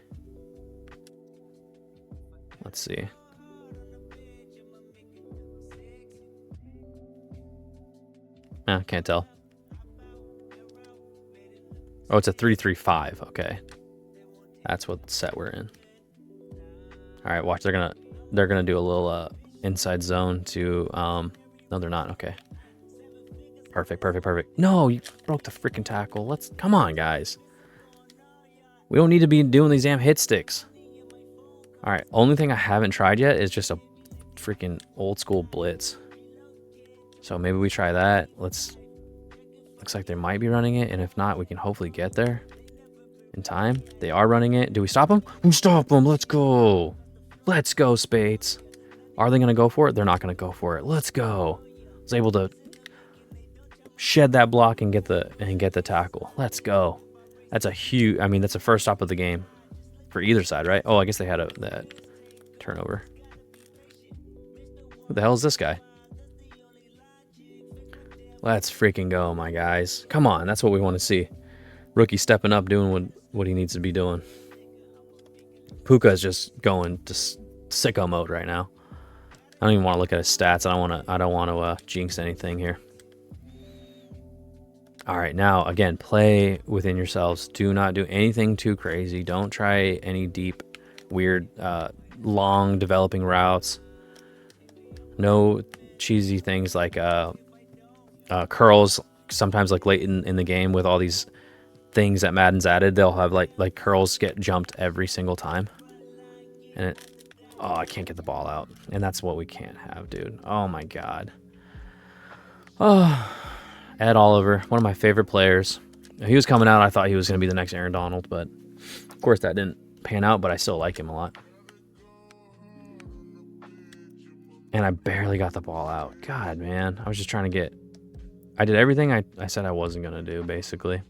Let's see. Can't tell. Oh, it's a 3-3-5. Okay, that's what set we're in. All right, watch. They're gonna do a little inside zone to no, they're not. Okay, perfect. No, you broke the freaking tackle. Come on, guys. We don't need to be doing these damn hit sticks. All right, only thing I haven't tried yet is just a freaking old school blitz. So maybe we try that. Looks like they might be running it, and if not, we can hopefully get there in time. They are running it. Do we stop them? We stop them. Let's go. Let's go, Spates. Are they going to go for it? They're not going to go for it. Let's go. I was able to shed that block and get the tackle. Let's go. That's a huge. I mean, that's the first stop of the game for either side, right? Oh, I guess they had that turnover. Who the hell is this guy? Let's freaking go, my guys. Come on, that's what we want to see. Rookie stepping up, doing what he needs to be doing. Puka is just going to sicko mode right now. I don't even want to look at his stats. I don't want to jinx anything here. All right, now, again, play within yourselves. Do not do anything too crazy. Don't try any deep, weird, long developing routes. No cheesy things like curls. Sometimes, like late in the game, with all these things that Madden's added, they'll have like curls get jumped every single time. And oh, I can't get the ball out. And that's what we can't have, dude. Oh, my God. Oh, Ed Oliver, one of my favorite players. He was coming out. I thought he was going to be the next Aaron Donald, but of course that didn't pan out, but I still like him a lot. And I barely got the ball out. God, man. I was just trying to get... I did everything I said I wasn't going to do, basically.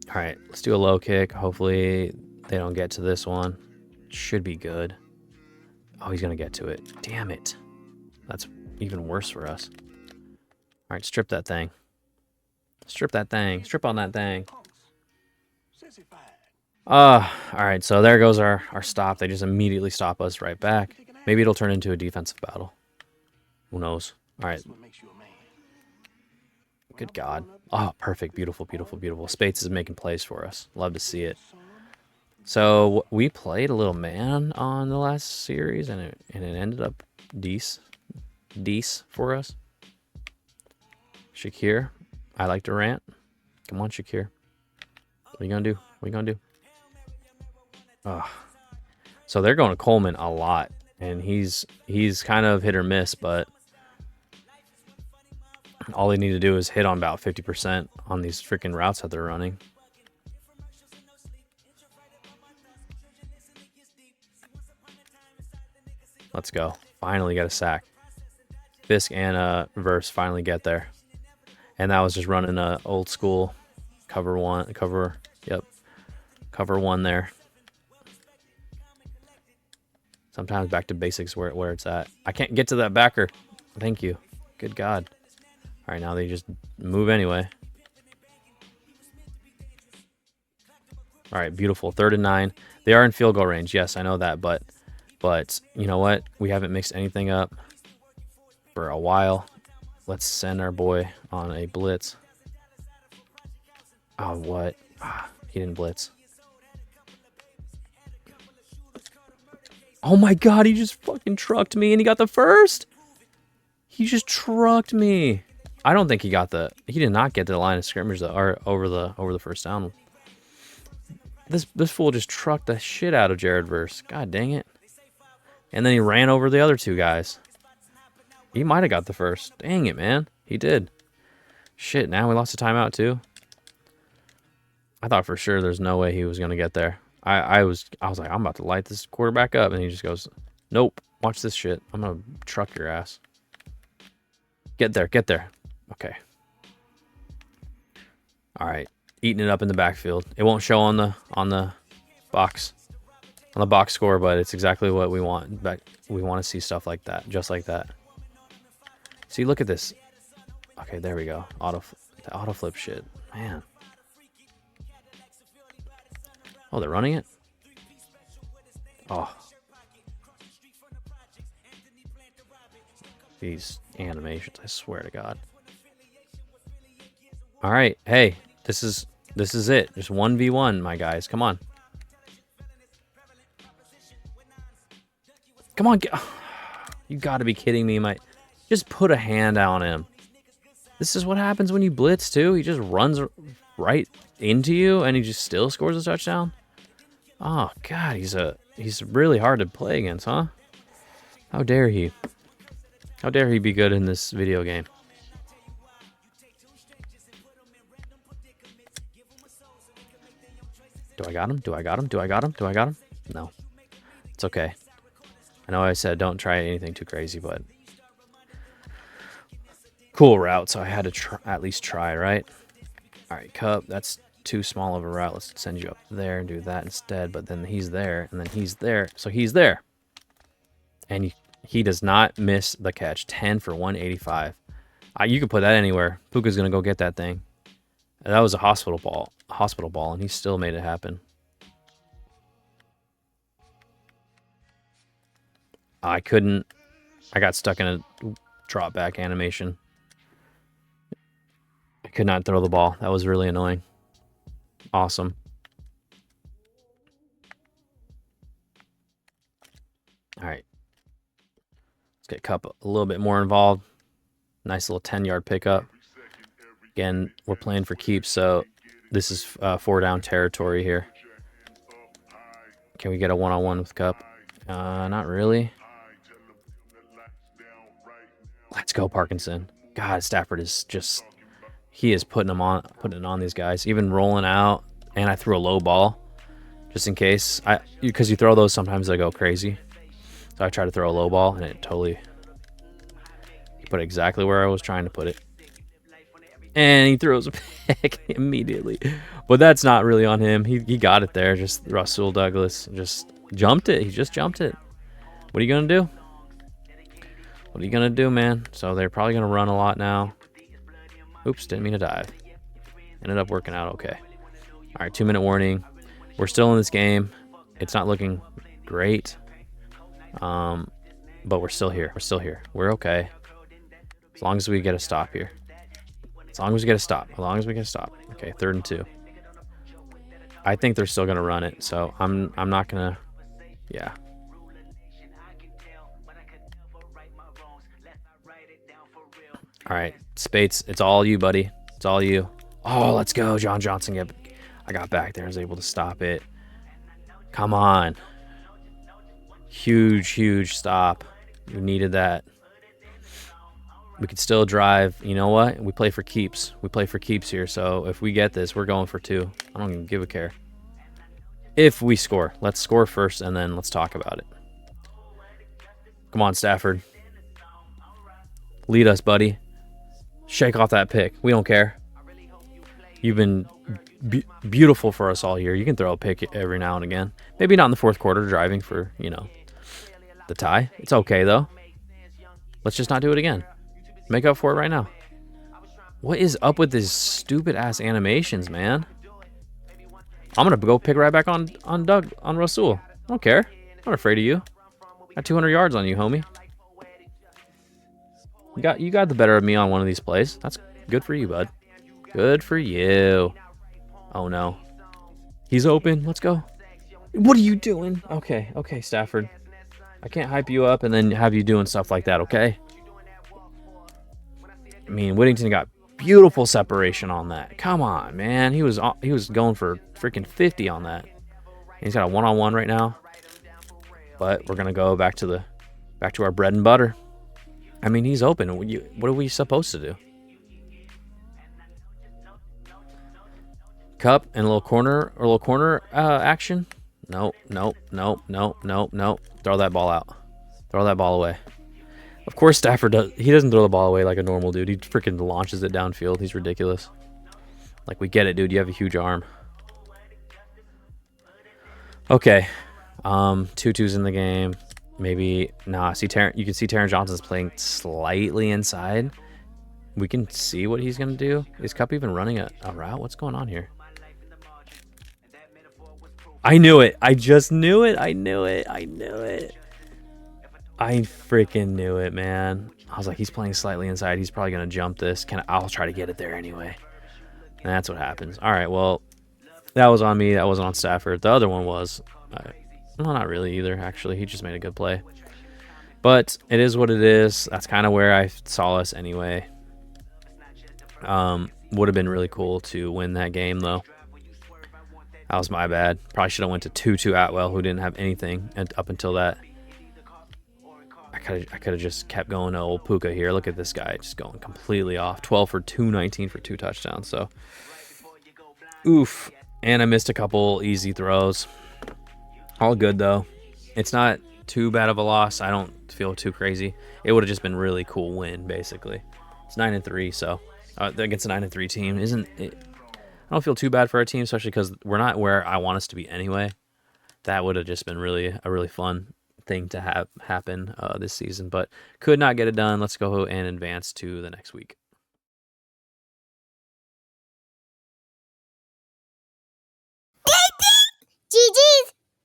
All right, let's do a low kick. Hopefully they don't get to this one. Should be good. Oh, he's going to get to it. Damn it. That's even worse for us. All right, strip that thing. Strip that thing. Strip on that thing. All right, so there goes our stop. They just immediately stop us right back. Maybe it'll turn into a defensive battle. Who knows? All right. Good God. Oh, perfect. Beautiful, beautiful, beautiful. Spates is making plays for us. Love to see it. So we played a little man on the last series, and it ended up decent for us. Shakir, I like to rant. Come on, Shakir. What are you gonna do? What are you gonna do? Oh. So they're going to Coleman a lot, and he's kind of hit or miss, but all they need to do is hit on about 50% on these freaking routes that they're running. Let's go. Finally got a sack. Fisk and Verse finally get there. And that was just running a old school cover one there. Sometimes back to basics where it's at. I can't get to that backer. Thank you. Good God. All right, now they just move anyway. All right, beautiful. 3rd and 9. They are in field goal range. Yes, I know that, but you know what? We haven't mixed anything up for a while. Let's send our boy on a blitz. Oh, what? He didn't blitz. Oh my God, he just fucking trucked me and he got the first. He just trucked me. I don't think he did not get to the line of scrimmage though, or over the first down. This fool just trucked the shit out of Jared Verse. God dang it. And then he ran over the other two guys. He might have got the first. Dang it, man. He did. Shit, now we lost a timeout too. I thought for sure there's no way he was gonna get there. I was like, I'm about to light this quarterback up, and he just goes, nope, watch this shit. I'm gonna truck your ass. Get there. Okay. All right, eating it up in the backfield. It won't show on the box score, but it's exactly what we want. We want to see stuff like that, just like that. See, look at this. Okay, there we go. The auto flip shit, man. Oh, they're running it? Oh. These animations, I swear to God. All right, hey, this is it. Just 1v1, my guys. Come on. Come on, you got to be kidding me, just put a hand on him. This is what happens when you blitz too. He just runs right into you and he just still scores a touchdown. Oh God, he's really hard to play against, huh? How dare he? How dare he be good in this video game? Do I got him? No. It's okay. I know I said don't try anything too crazy, but cool route, so I had to at least try, right? All right, Cup, that's too small of a route. Let's send you up there and do that instead. But then he's there, and then he's there. So he's there. And he does not miss the catch. 10 for 185. You could put that anywhere. Puka's going to go get that thing. That was a hospital ball, and he still made it happen. I got stuck in a drop back animation. I could not throw the ball. That was really annoying. Awesome. All right. Let's get Cup a little bit more involved. Nice little 10-yard pickup. Again, we're playing for keeps, so this is 4-down territory here. Can we get a one-on-one with Cup? Not really. Let's go, Parkinson. God, Stafford is just... He is putting it on these guys. Even rolling out, and I threw a low ball just in case. Because you throw those, sometimes they go crazy. So I tried to throw a low ball, and it totally... He put it exactly where I was trying to put it. And he throws a pick immediately. But that's not really on him. He got it there. Just Rasul Douglas just jumped it. He just jumped it. What are you going to do? What are you going to do, man? So they're probably going to run a lot now. Oops, didn't mean to dive. Ended up working out okay. All right, 2-minute warning. We're still in this game. It's not looking great. But we're still here. We're still here. We're okay. As long as we get a stop here. As long as we get a stop. As long as we get a stop. Okay, 3rd and 2. I think they're still gonna run it, so I'm not gonna. Yeah. All right, Spates, it's all you, buddy. It's all you. Oh, let's go, John Johnson. I got back there. I was able to stop it. Come on. Huge stop. You needed that. We could still drive. You know what? We play for keeps. We play for keeps here. So if we get this, we're going for 2. I don't even give a care. If we score. Let's score first, and then let's talk about it. Come on, Stafford. Lead us, buddy. Shake off that pick. We don't care. You've been beautiful for us all year. You can throw a pick every now and again. Maybe not in the 4th quarter driving for, the tie. It's okay, though. Let's just not do it again. Make up for it right now. What is up with these stupid-ass animations, man? I'm going to go pick right back on Rasul. I don't care. I'm not afraid of you. I got 200 yards on you, homie. You got the better of me on one of these plays. That's good for you, bud. Good for you. Oh, no. He's open. Let's go. What are you doing? Okay, Stafford. I can't hype you up and then have you doing stuff like that, okay? I mean, Whittington got beautiful separation on that. Come on, man. He was going for freaking 50 on that. He's got a one-on-one right now. But we're gonna go back to our bread and butter. I mean, he's open. What are we supposed to do? Cup and a little corner action. Nope. Throw that ball out. Throw that ball away. Of course, Stafford does. He doesn't throw the ball away like a normal dude. He freaking launches it downfield. He's ridiculous. Like, we get it, dude. You have a huge arm. Okay. 2-2's in the game. Maybe nah. You can see Taron Johnson's playing slightly inside. We can see what he's gonna do. Is Cup even running a route? What's going on here? I knew it. I just knew it. I knew it. I freaking knew it, man. I was like, he's playing slightly inside. He's probably gonna jump this. I'll try to get it there anyway. And that's what happens. All right. Well, that was on me. That wasn't on Stafford. The other one was. Well, not really either, actually. He just made a good play. But it is what it is. That's kind of where I saw us anyway. Would have been really cool to win that game, though. That was my bad. Probably should have went to 2-2 Atwell, who didn't have anything up until that. I could have just kept going to old Puka here. Look at this guy just going completely off. 12 for 219 for 2 touchdowns. So, oof. And I missed a couple easy throws. All good, though. It's not too bad of a loss. I don't feel too crazy. It would have just been a really cool win, basically. It's 9-3, so against a 9-3 team, isn't it? I don't feel too bad for our team, especially because we're not where I want us to be anyway. That would have just been a really fun thing to have happen this season, but could not get it done. Let's go and advance to the next week. GG's.